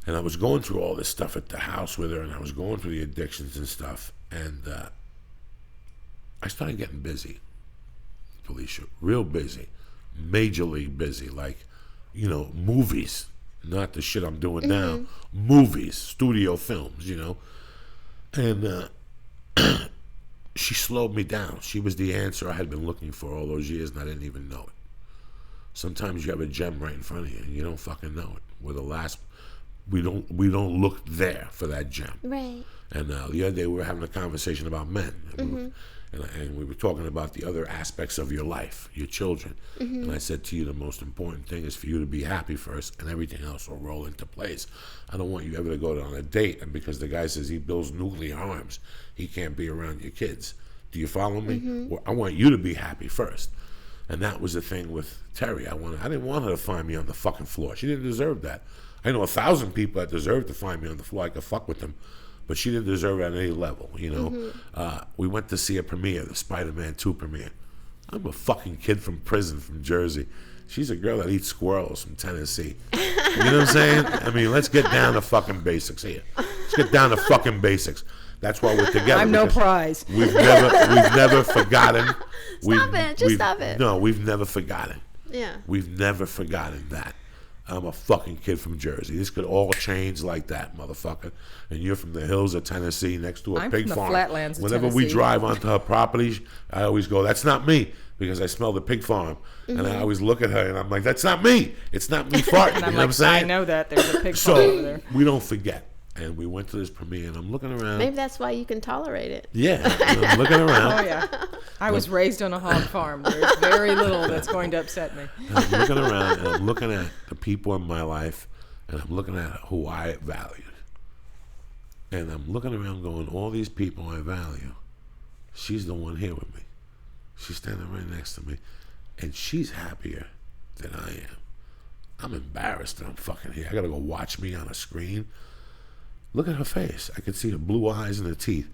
And I was going through all this stuff at the house with her, and I was going through the addictions and stuff, and I started getting busy, Felicia, real busy, majorly busy, like, you know, movies, not the shit I'm doing now, movies, studio films, you know. And she slowed me down. She was the answer I had been looking for all those years, and I didn't even know it. Sometimes you have a gem right in front of you, and you don't fucking know it. We're the last. We don't look there for that gem. Right. And the other day we were having a conversation about men, and, we were talking about the other aspects of your life, your children. And I said to you, the most important thing is for you to be happy first, and everything else will roll into place. I don't want you ever to go on a date, and because the guy says he builds nuclear arms, he can't be around your kids. Do you follow me? Well, I want you to be happy first. And that was the thing with Terri. I didn't want her to find me on the fucking floor. She didn't deserve that. I know 1,000 people that deserve to find me on the floor. I could fuck with them, but she didn't deserve it at any level, you know. We went to see a premiere, the Spider-Man 2 premiere. I'm a fucking kid from prison from Jersey. She's a girl that eats squirrels from Tennessee. You know what I'm saying? I mean, let's get down to fucking basics here. Let's get down to fucking basics. That's why we're together. I'm no prize. We've never forgotten. Stop it. No, we've never forgotten. Yeah. We've never forgotten that. I'm a fucking kid from Jersey. This could all change like that, motherfucker. And you're from the hills of Tennessee next to a pig farm. I'm from the flatlands of Whenever Tennessee. we drive onto her property, I always go, that's not me, because I smell the pig farm. And I always look at her and I'm like, that's not me. It's not me farting. And I'm you know like, what I'm saying? I know that. There's a pig farm over there. So we don't forget. And we went to this premiere, and I'm looking around. Maybe that's why you can tolerate it. Yeah, and I'm looking around. Oh, yeah. I was raised on a hog farm. There's very little that's going to upset me. And I'm looking around, and I'm looking at the people in my life, and I'm looking at who I valued. And I'm looking around going, all these people I value, she's the one here with me. She's standing right next to me, and she's happier than I am. I'm embarrassed that I'm fucking here. I gotta go watch me on a screen. Look at her face. I could see her blue eyes and her teeth.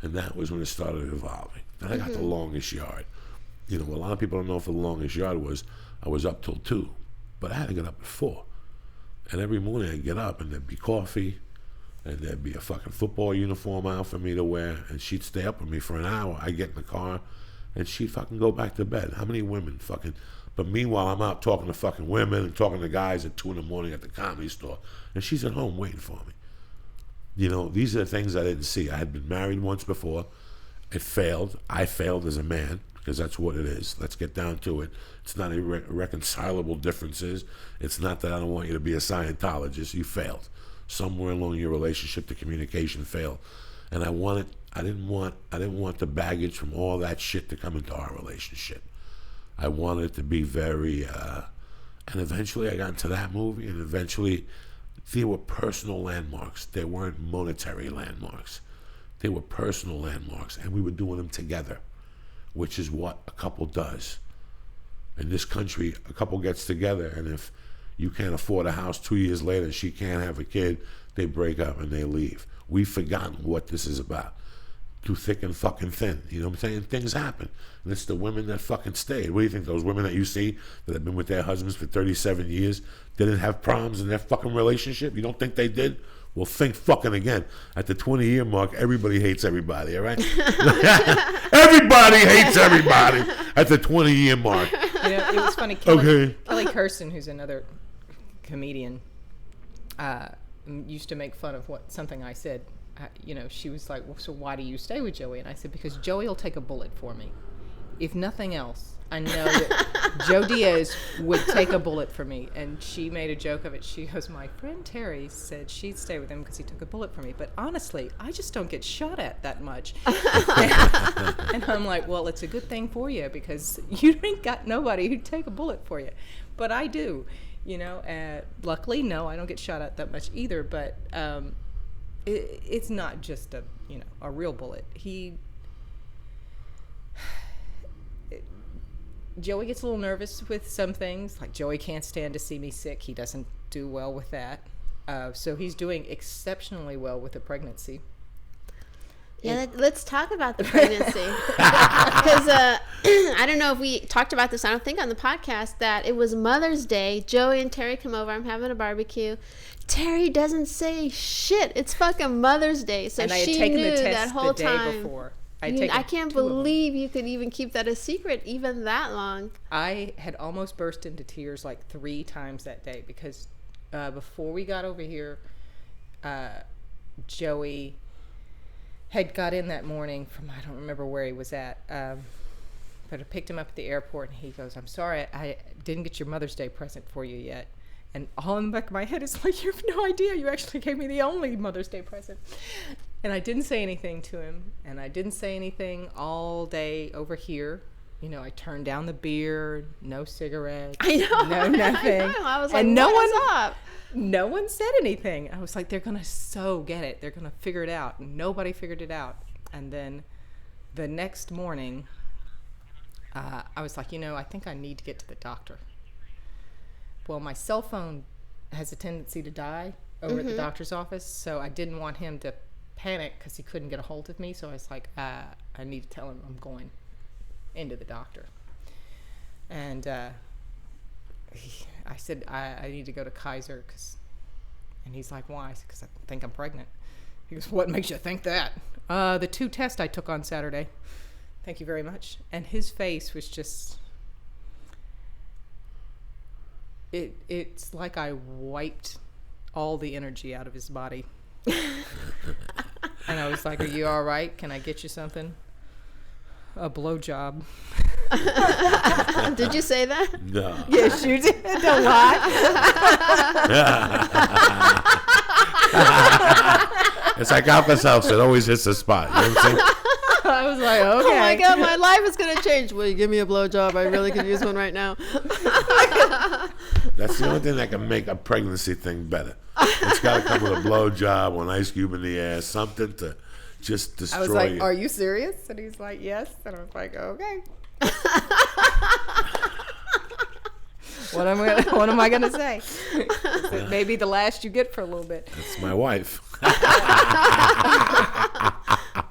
And that was when it started evolving. Then I got the longest yard. You know, a lot of people don't know if the longest yard was, I was up till 2. But I had to get up at 4. And every morning I'd get up and there'd be coffee. And there'd be a fucking football uniform out for me to wear. And she'd stay up with me for an hour. I'd get in the car. And she'd fucking go back to bed. How many women fucking... But meanwhile, I'm out talking to fucking women and talking to guys at 2 in the morning at the Comedy Store. And she's at home waiting for me. You know, these are the things I didn't see. I had been married once before. It failed. I failed as a man, because that's what it is. Let's get down to it. It's not irreconcilable differences. It's not that I don't want you to be a Scientologist. You failed. Somewhere along your relationship, the communication failed. And I didn't want the baggage from all that shit to come into our relationship. I wanted it to be very, and eventually I got into that movie, and eventually there were personal landmarks. They weren't monetary landmarks. They were personal landmarks, and we were doing them together, which is what a couple does. In this country, a couple gets together, and if you can't afford a house 2 years later, she can't have a kid, they break up and they leave. We've forgotten what this is about. through thick and fucking thin. You know what I'm saying? Things happen. And it's the women that fucking stayed. What do you think? Those women that you see that have been with their husbands for 37 years didn't have problems in their fucking relationship? You don't think they did? Well, think fucking again. At the 20-year mark, everybody hates everybody, all right? Everybody hates everybody at the 20-year mark. You know, it was funny. Kelly Kirsten, who's another comedian, used to make fun of something I said. You know, she was like, well, so why do you stay with Joey? And I said, because Joey will take a bullet for me. If nothing else, I know that Joe Diaz would take a bullet for me. And she made a joke of it. She goes, my friend Terry said she'd stay with him because he took a bullet for me. But honestly, I just don't get shot at that much. And I'm like, well, it's a good thing for you because you ain't got nobody who'd take a bullet for you. But I do, you know. Luckily, no, I don't get shot at that much either. But it's not just a real bullet. Joey gets a little nervous with some things. Like Joey can't stand to see me sick. He doesn't do well with that. So he's doing exceptionally well with the pregnancy. Yeah, let's talk about the pregnancy. Because I don't know if we talked about this, I don't think on the podcast, that it was Mother's Day. Joey and Terry come over. I'm having a barbecue. Terry doesn't say shit. It's fucking Mother's Day. So and I had she taken knew the test that whole the day time. Before. I can't believe you could even keep that a secret even that long. I had almost burst into tears like 3 times that day because before we got over here, Joey had got in that morning from, I don't remember where he was at, but I picked him up at the airport and he goes, I'm sorry, I didn't get your Mother's Day present for you yet. And all in the back of my head is like, you have no idea. You actually gave me the only Mother's Day present. And I didn't say anything to him. And I didn't say anything all day over here. You know, I turned down the beer, no cigarettes. I know. No nothing. I know. I was like, and what is up? No one said anything. I was like, they're going to so get it. They're going to figure it out. And nobody figured it out. And then the next morning, I was like, I think I need to get to the doctor. Well, my cell phone has a tendency to die over at the doctor's office, so I didn't want him to panic because he couldn't get a hold of me. So I was like, I need to tell him I'm going into the doctor. And I said, I need to go to Kaiser. And he's like, why? I said, because I think I'm pregnant. He goes, what makes you think that? The 2 tests I took on Saturday. Thank you very much. And his face was just... It's like I wiped all the energy out of his body. And I was like, are you all right? Can I get you something? A blowjob. Did you say that? No. Yes, you did. Don't lie. It's like Alka-Seltzer. It always hits the spot. You know what I'm saying? I was like, okay. Oh my God, my life is going to change. Will you give me a blowjob? I really could use one right now. That's the only thing that can make a pregnancy thing better. It's got to come with a blowjob or an ice cube in the ass, something to just destroy I was like, you. are you serious? And he's like, yes. And I was like, okay. What am I gonna say? Maybe the last you get for a little bit. That's my wife.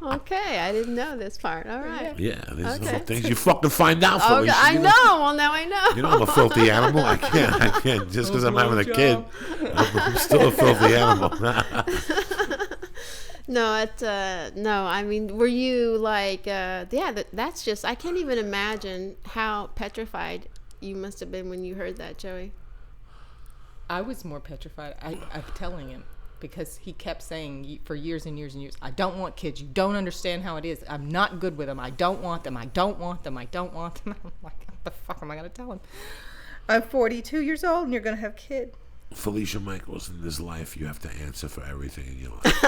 Okay, I didn't know this part. All right. Yeah, these are the things you fucking find out for. Okay, I know. Well, now I know. You know I'm a filthy animal. I can't. Just because I'm having a kid, I'm still a filthy animal. No, no. I mean, were you like, that's just, I can't even imagine how petrified you must have been when you heard that, Joey. I was more petrified. I'm telling him. Because he kept saying for years and years and years, I don't want kids. You don't understand how it is. I'm not good with them. I don't want them. I don't want them. I don't want them. I'm like, what the fuck am I going to tell him? I'm 42 years old and you're going to have kids. Felicia Michaels, in this life, you have to answer for everything in your life.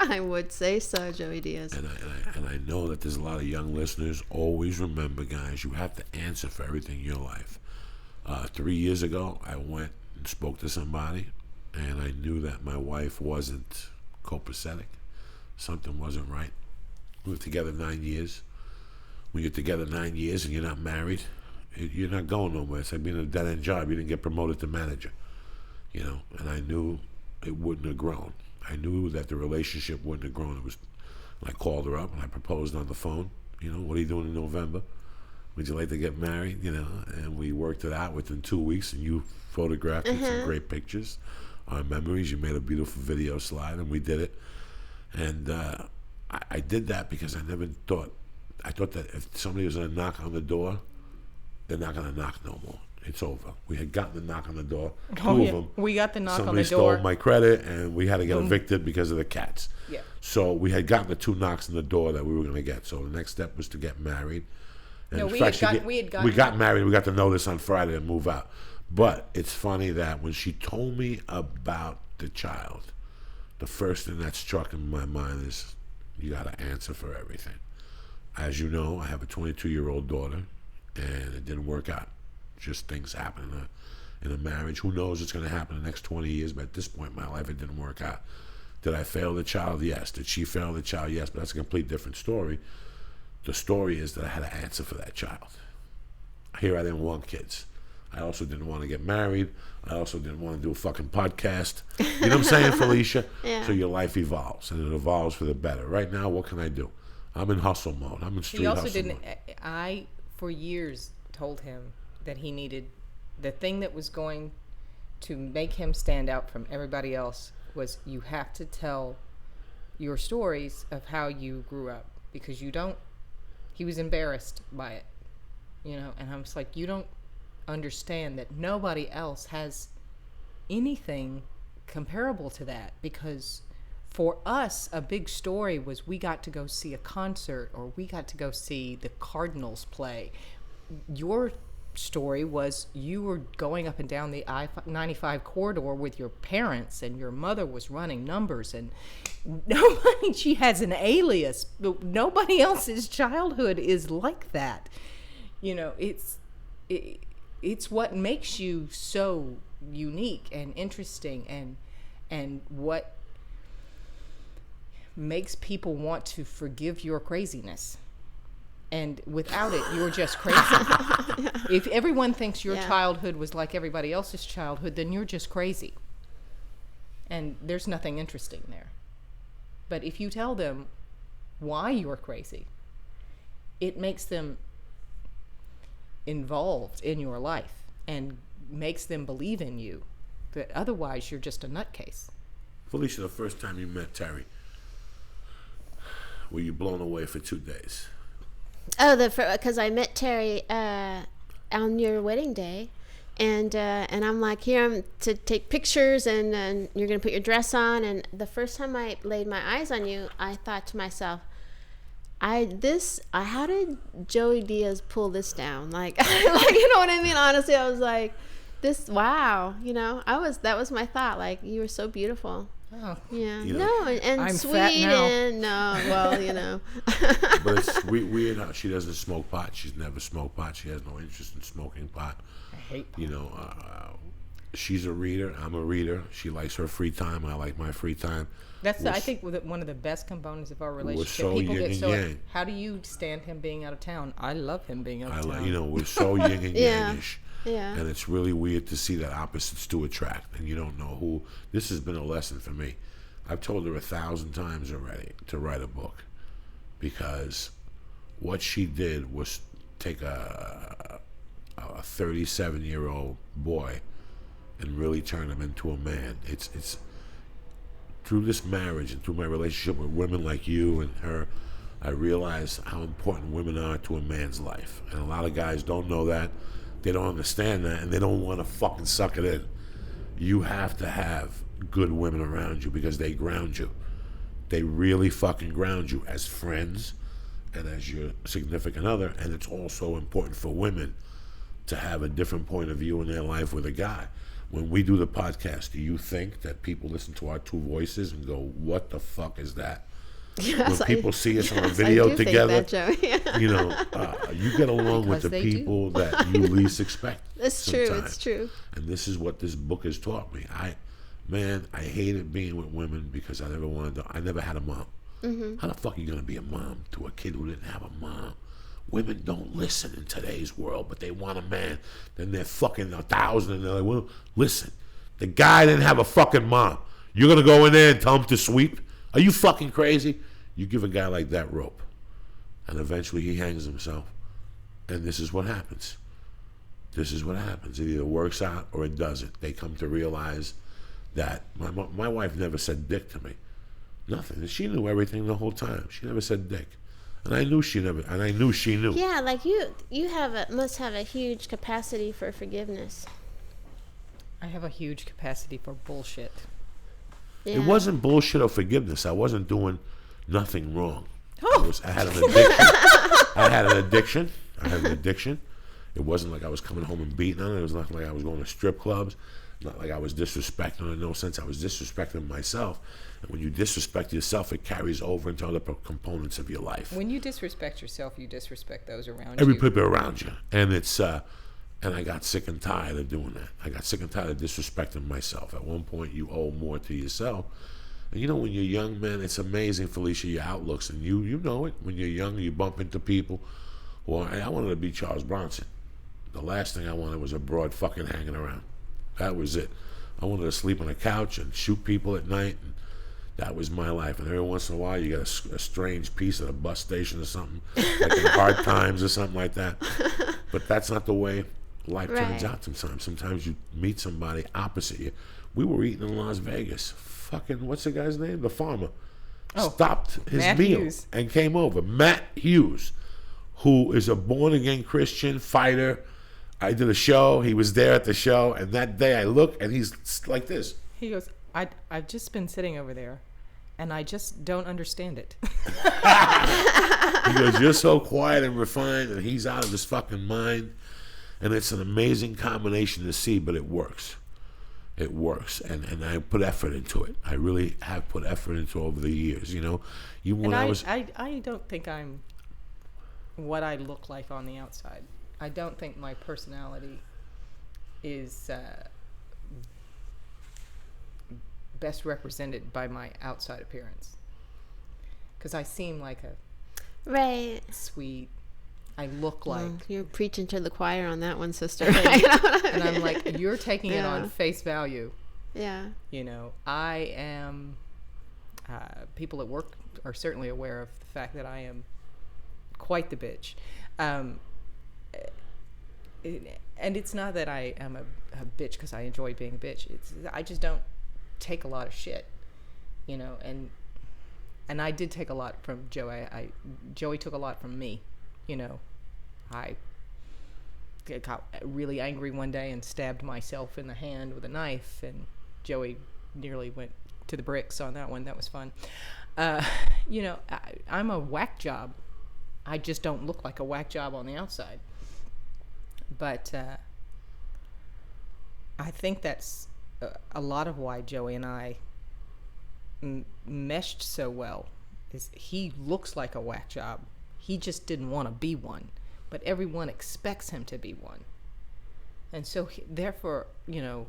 I would say so, Joey Diaz. And I know that there's a lot of young listeners. Always remember, guys, you have to answer for everything in your life. 3 years ago, I went and spoke to somebody. And I knew that my wife wasn't copacetic. Something wasn't right. We were together 9 years. When you're together 9 years and you're not married, you're not going nowhere. It's like being a dead-end job. You didn't get promoted to manager. And I knew it wouldn't have grown. I knew that the relationship wouldn't have grown. And I called her up and I proposed on the phone. You know, what are you doing in November? Would you like to get married? You know, and we worked it out within 2 weeks, and you photographed it, some great pictures, our memories. You made a beautiful video slide, and we did it. And I did that because I thought that if somebody was going to knock on the door, they're not going to knock no more. It's over. We had gotten the knock on the door. Two of them. We got the knock on the door. Somebody stole my credit, and we had to get evicted because of the cats. Yeah. So we had gotten the 2 knocks on the door that we were going to get. So the next step was to get married. And No, in we fact, got married. We got the notice on Friday to move out. But it's funny that when she told me about the child, the first thing that struck in my mind is you got to answer for everything. As you know, I have a 22-year-old daughter, and it didn't work out. Just things happen in a marriage. Who knows what's going to happen in the next 20 years, but at this point in my life, it didn't work out. Did I fail the child? Yes. Did she fail the child? Yes, but that's a complete different story. The story is that I had to answer for that child. Here I didn't want kids. I also didn't want to get married. I also didn't want to do a fucking podcast. You know what I'm saying, Felicia? Yeah. So your life evolves, and it evolves for the better. Right now, what can I do? I'm in hustle mode. I'm in street hustle mode. He also didn't. I, for years, told him that he needed the thing that was going to make him stand out from everybody else was you have to tell your stories of how you grew up, because you don't. He was embarrassed by it, you know, and I was like, you don't understand that nobody else has anything comparable to that, because for us a big story was we got to go see a concert or we got to go see the Cardinals play. Your story was you were going up and down the I-95 corridor with your parents, and your mother was running numbers, and nobody, she has an alias, but nobody else's childhood is like that. You know, it's what makes you so unique and interesting, and what makes people want to forgive your craziness. And without it, you're just crazy. Yeah. If everyone thinks your childhood was like everybody else's childhood, then you're just crazy. And there's nothing interesting there. But if you tell them why you're crazy, it makes them involved in your life and makes them believe in you. But otherwise, you're just a nutcase. Felicia, the first time you met Terri, were you blown away for 2 days? Oh, because I met Terri on your wedding day, and I'm like, here I'm to take pictures, and you're gonna put your dress on. And the first time I laid my eyes on you, I thought to myself, how did Joey Diaz pull this down? Like you know what I mean? Honestly, I was like, wow, you know, that was my thought. Like, you were so beautiful. Oh. Yeah. You know, and I'm sweet fat now. and well, you know. But it's weird how she doesn't smoke pot. She's never smoked pot. She has no interest in smoking pot. I hate pot. You know, she's a reader. I'm a reader. She likes her free time. I like my free time. That's I think one of the best components of our relationship. We're so People yin get and so. yang. How do you stand him being out of town? I love him being out of town. You know, we're so yin and Yeah. yangish. Yeah. And it's really weird to see that opposites do attract, and you don't know who. This has been a lesson for me. I've told her 1,000 times already to write a book, because what she did was take a 37-year-old boy and really turn him into a man. It's through this marriage and through my relationship with women like you and her, I realize how important women are to a man's life. And a lot of guys don't know that. They don't understand that, and they don't want to fucking suck it in. You have to have good women around you because they ground you. They really fucking ground you as friends and as your significant other. And it's also important for women to have a different point of view in their life with a guy. When we do the podcast, do you think that people listen to our 2 voices and go, what the fuck is that? Yes, when people see us on a video together, you know, you get along with the people that you least expect. It's true. It's true. And this is what this book has taught me. I hated being with women because I never had a mom. Mm-hmm. How the fuck are you gonna be a mom to a kid who didn't have a mom? Women don't listen in today's world, but they want a man. Then they're fucking 1,000, and they're like, well, listen, the guy didn't have a fucking mom. You're gonna go in there and tell him to sweep? Are you fucking crazy? You give a guy like that rope, and eventually he hangs himself. And this is what happens. This is what happens. It either works out or it doesn't. They come to realize that my wife never said dick to me. Nothing. She knew everything the whole time. She never said dick. And I knew she never, and I knew she knew. Yeah, like you must have a huge capacity for forgiveness. I have a huge capacity for bullshit. Yeah. It wasn't bullshit or forgiveness. I wasn't doing nothing wrong. I had an addiction. I had an addiction. It wasn't like I was coming home and beating on it. It was not like I was going to strip clubs. Not like I was disrespecting. In no sense, I was disrespecting myself. And when you disrespect yourself, it carries over into other components of your life. When you disrespect yourself, you disrespect those around you. Every people around you. And it's and I got sick and tired of doing that. I got sick and tired of disrespecting myself. At one point, you owe more to yourself. And you know, when you're young, man, it's amazing, Felicia, your outlooks. And you know it. When you're young, you bump into people. Well, I wanted to be Charles Bronson. The last thing I wanted was a broad fucking hanging around. That was it. I wanted to sleep on a couch and shoot people at night. And that was my life. And every once in a while, you get a strange piece at a bus station or something, like in Hard Times or something like that. But that's not the way life turns out sometimes. Sometimes you meet somebody opposite you. We were eating in Las Vegas. Fucking, what's the guy's name? The farmer. Stopped his Matt meal Hughes. And came over. Matt Hughes, who is a born-again Christian fighter. I did a show. He was there at the show. And that day I look, and he's like this. He goes, I've just been sitting over there, and I just don't understand it. He goes, you're so quiet and refined, and he's out of his fucking mind. And it's an amazing combination to see, but it works. It works. And I put effort into it. I really have put effort into it over the years, you know. I don't think I'm what I look like on the outside. I don't think my personality is best represented by my outside appearance. Because I seem like a sweet, I look like... You're preaching to the choir on that one, sister. And I'm like, you're taking it on face value. Yeah. You know, I am... people at work are certainly aware of the fact that I am quite the bitch. And it's not that I am a bitch because I enjoy being a bitch. I just don't take a lot of shit, you know. And I did take a lot from Joey. Joey took a lot from me, you know. I got really angry one day and stabbed myself in the hand with a knife, and Joey nearly went to the bricks on that one. That was fun. You know, I'm a whack job. I just don't look like a whack job on the outside. But I think that's a lot of why Joey and I meshed so well. Is he looks like a whack job. He just didn't want to be one. But everyone expects him to be one. And so, therefore, you know,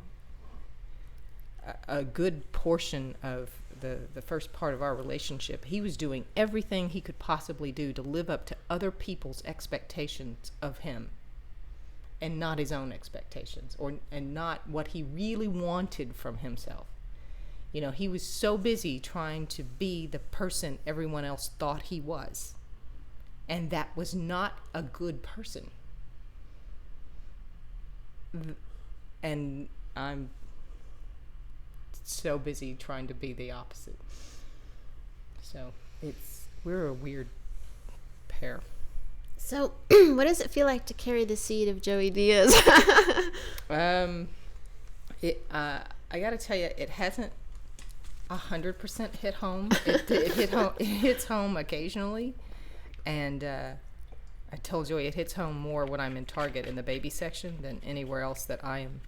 a good portion of the first part of our relationship, he was doing everything he could possibly do to live up to other people's expectations of him. And not his own expectations, and not what he really wanted from himself. You know, he was so busy trying to be the person everyone else thought he was. And that was not a good person. And I'm so busy trying to be the opposite. So we're a weird pair. So, what does it feel like to carry the seed of Joey Diaz? I got to tell you, it hasn't 100% hit home. It hits home occasionally, and I told Joey it hits home more when I'm in Target in the baby section than anywhere else that I am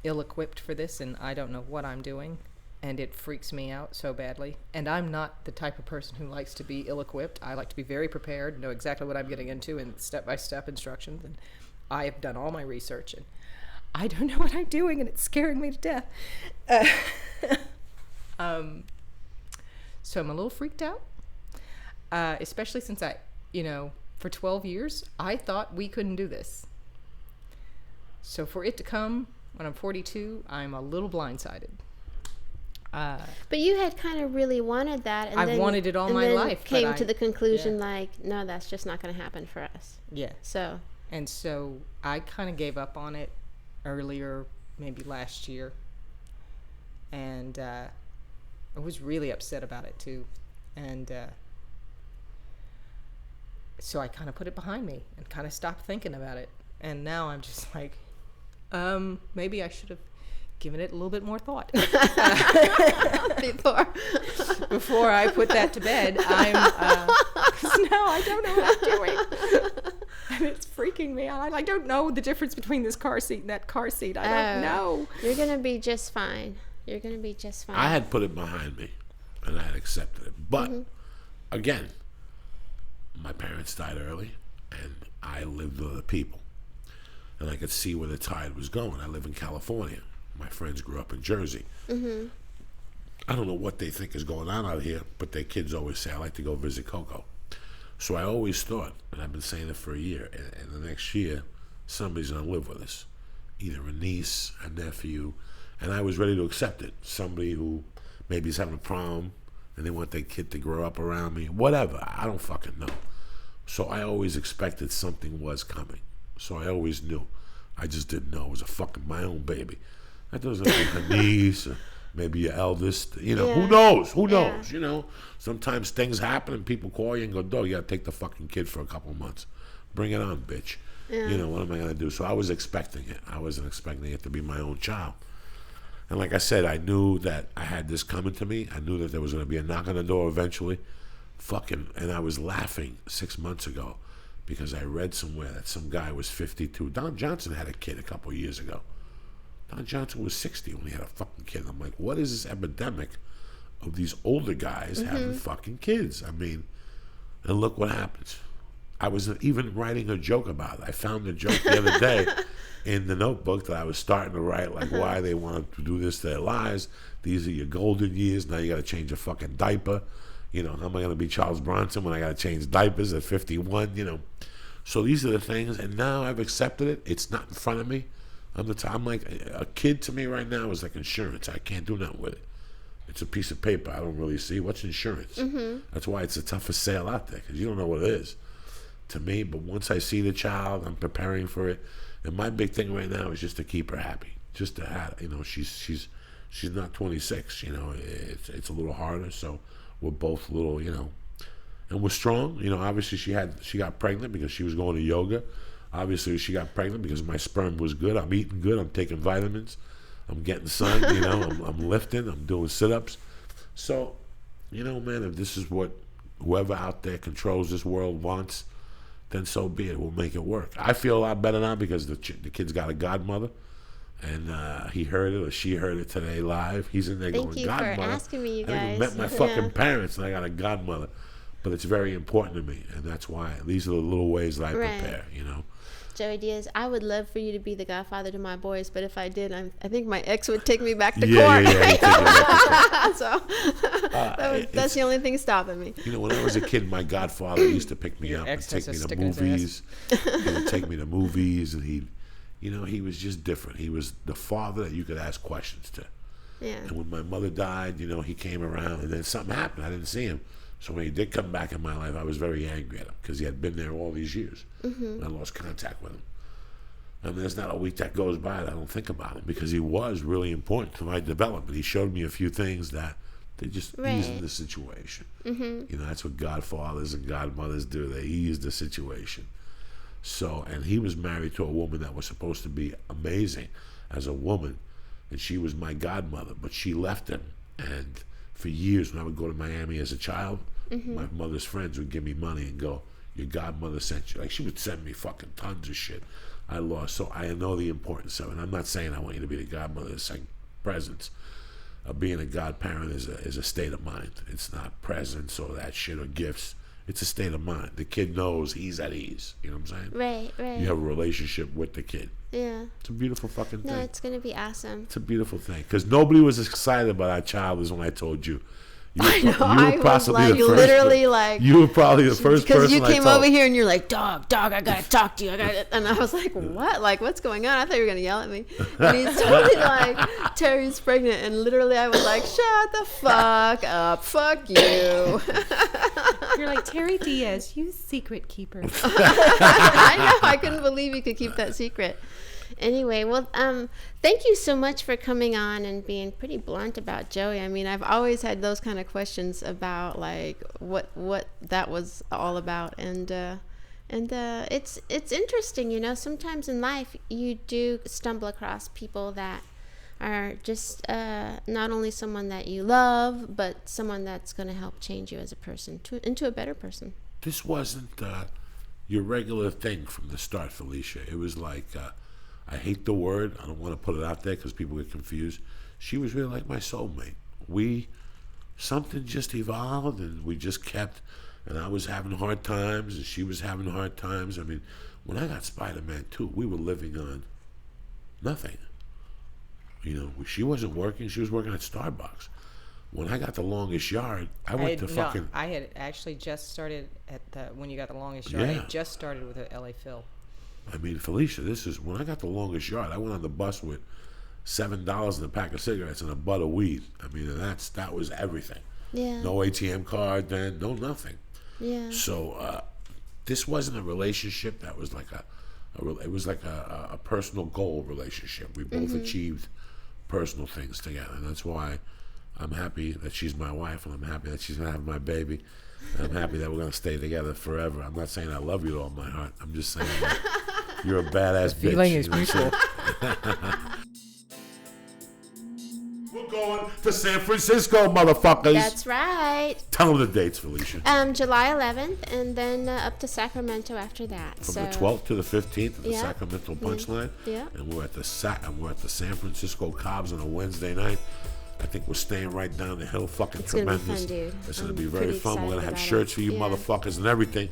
ill-equipped for this, and I don't know what I'm doing. And it freaks me out so badly. And I'm not the type of person who likes to be ill-equipped. I like to be very prepared, know exactly what I'm getting into, and step-by-step instructions. And I have done all my research, and I don't know what I'm doing, and it's scaring me to death. So I'm a little freaked out, especially since I, you know, for 12 years, I thought we couldn't do this. So for it to come when I'm 42, I'm a little blindsided. But you had kind of really wanted that, and I've wanted it all my life. Came to the conclusion no, that's just not going to happen for us. Yeah. So I kind of gave up on it earlier, maybe last year, and I was really upset about it too, and so I kind of put it behind me and kind of stopped thinking about it, and now I'm just like, maybe I should have given it a little bit more thought before I put that to bed. Because now I don't know what I'm doing, and it's freaking me out. I don't know the difference between this car seat and that car seat. I don't know. You're gonna be just fine. You're gonna be just fine. I had put it behind me, and I had accepted it. But again, my parents died early, and I lived with other people, and I could see where the tide was going. I live in California. My friends grew up in Jersey. I don't know what they think is going on out here, but their kids always say, I like to go visit Coco. So I always thought, and I've been saying it for a year, and the next year, somebody's going to live with us. Either a niece, a nephew, and I was ready to accept it. Somebody who maybe is having a problem, and they want their kid to grow up around me. Whatever, I don't fucking know. So I always expected something was coming. So I always knew. I just didn't know it was my own baby. That doesn't mean a niece, or maybe your eldest. Who knows? Who knows? Sometimes things happen and people call you and go, "Dog, you gotta take the fucking kid for a couple of months. Bring it on, bitch." What am I gonna do? So I was expecting it. I wasn't expecting it to be my own child. And like I said, I knew that I had this coming to me. I knew that there was gonna be a knock on the door eventually. And I was laughing 6 months ago because I read somewhere that some guy was 52. Don Johnson had a kid a couple of years ago. Don Johnson was 60 when he had a fucking kid. I'm like, what is this epidemic of these older guys having fucking kids? I mean, and look what happens. I was even writing a joke about it. I found a joke the other day in the notebook that I was starting to write, like why they wanted to do this to their lives. These are your golden years. Now you got to change a fucking diaper. How am I going to be Charles Bronson when I got to change diapers at 51? So these are the things, and now I've accepted it. It's not in front of me. I'm like, a kid to me right now is like insurance. I can't do nothing with it. It's a piece of paper I don't really see. What's insurance? That's why it's the toughest sale out there, because you don't know what it is to me. But once I see the child, I'm preparing for it. And my big thing right now is just to keep her happy. Just to have, she's not 26. It's a little harder. So we're both a little, and we're strong. Obviously she got pregnant because she was going to yoga. Obviously, she got pregnant because my sperm was good. I'm eating good. I'm taking vitamins. I'm getting sun. I'm lifting. I'm doing sit-ups. So, man, if this is what whoever out there controls this world wants, then so be it. We'll make it work. I feel a lot better now because the kid's got a godmother, and he heard it or she heard it today live. He's in there going, godmother. Thank you for asking me, you guys. I even met my fucking parents, and I got a godmother. But it's very important to me, and that's why these are the little ways that I prepare, Joey Diaz, I would love for you to be the godfather to my boys, but if I did, I think my ex would take me back to court. So that's the only thing stopping me. When I was a kid, my godfather used to pick me up and take me to movies. He would take me to movies, and he was just different. He was the father that you could ask questions to. Yeah. And when my mother died, he came around, and then something happened. I didn't see him. So when he did come back in my life, I was very angry at him because he had been there all these years. And I lost contact with him. And there's not a week that goes by that I don't think about him because he was really important to my development. He showed me a few things that they just eased the situation. That's what godfathers and godmothers do. They ease the situation. So, and he was married to a woman that was supposed to be amazing as a woman. And she was my godmother, but she left him. And for years when I would go to Miami as a child, my mother's friends would give me money and go, your godmother sent you. Like, she would send me fucking tons of shit. I lost. So I know the importance of it. I'm not saying I want you to be the godmother to send presents. Being a godparent is a state of mind. It's not presents or that shit or gifts. It's a state of mind. The kid knows he's at ease. You know what I'm saying? Right. You have a relationship with the kid. Yeah. It's a beautiful fucking thing. No, it's going to be awesome. It's a beautiful thing. Because nobody was as excited about our child as when I told you. You were possibly the first. Literally like. You were probably the first person. Because you came over here and you're like, dog, I gotta talk to you. And I was like, what? Like, what's going on? I thought you were gonna yell at me. And he's totally like, Terry's pregnant, and literally I was like, shut the fuck up, fuck you. You're like, Terri Diaz, you secret keeper. I know. I couldn't believe you could keep that secret. Anyway, well, thank you so much for coming on and being pretty blunt about Joey. I mean, I've always had those kind of questions about like what that was all about, and it's interesting, you know. Sometimes in life you do stumble across people that are just not only someone that you love, but someone that's going to help change you as a person into a better person. This wasn't your regular thing from the start, Felicia. It was like. I hate the word. I don't want to put it out there because people get confused. She was really like my soulmate. Something just evolved, and we just kept, and I was having hard times, and she was having hard times. I mean, when I got Spider-Man 2, we were living on nothing. You know, she wasn't working. She was working at Starbucks. When I got The Longest Yard, I had actually just started when you got The Longest Yard. Yeah. I just started with a LA Phil. I mean, Felicia, this is when I got The Longest Yard. I went on the bus with $7 and a pack of cigarettes and a butt of weed. I mean, that was everything. Yeah. No ATM card, then no nothing. Yeah. So this wasn't a relationship that was like it was like a personal goal relationship. We both achieved personal things together, and that's why I'm happy that she's my wife, and I'm happy that she's gonna have my baby. And I'm happy that we're gonna stay together forever. I'm not saying I love you with all my heart. I'm just saying that you're a badass bitch. Feeling is mutual. We're going to San Francisco, motherfuckers. That's right. Tell them the dates, Felicia. July 11th, and then up to Sacramento after that. From the 12th to the 15th at the Yeah. Sacramento Punchline. Yeah. And we're at the San Francisco Cobbs on a Wednesday night. I think we're staying right down the hill. Fucking It's tremendous. gonna be fun, dude. It's gonna I'm be very pretty fun. We're gonna excited have about shirts it. for you Yeah. motherfuckers and everything.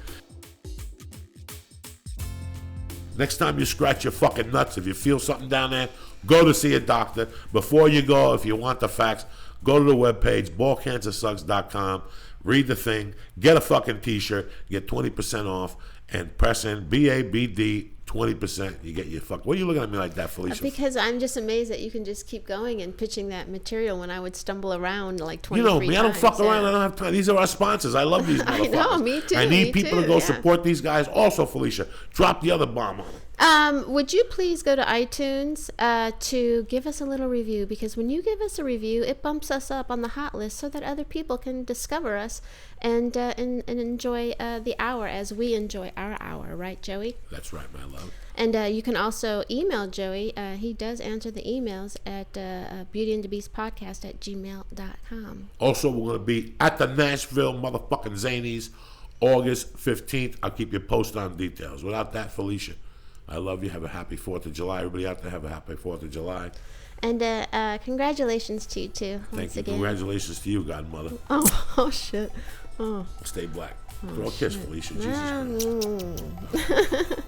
Next time you scratch your fucking nuts, if you feel something down there, go to see a doctor. Before you go, if you want the facts, go to the webpage, ballcancersucks.com, read the thing, get a fucking t-shirt, get 20% off, and press in BABD 20%. You get your fuck. What are you looking at me like that, Felicia? Because I'm just amazed that you can just keep going and pitching that material when I would stumble around like 23 You know me, I don't fuck around. Yeah. I don't have time. These are our sponsors. I love these motherfuckers. I know, me too. I need me people too, to go yeah. support these guys. Also, Felicia, drop the other bomb on them. Would you please go to iTunes to give us a little review? Because when you give us a review, it bumps us up on the hot list so that other people can discover us and enjoy the hour as we enjoy our hour. Right, Joey? That's right, my love. And you can also email Joey. He does answer the emails at beautyandthebeastpodcast@gmail.com. Also, we're going to be at the Nashville motherfucking Zanies August 15th. I'll keep you posted on details. Without that, Felicia, I love you. Have a happy 4th of July. Everybody out there, have a happy 4th of July. And congratulations to you, too. Thank you. Again. Congratulations to you, godmother. Oh, shit. Oh. Stay black. Throw a kiss, Felicia. Jesus Christ.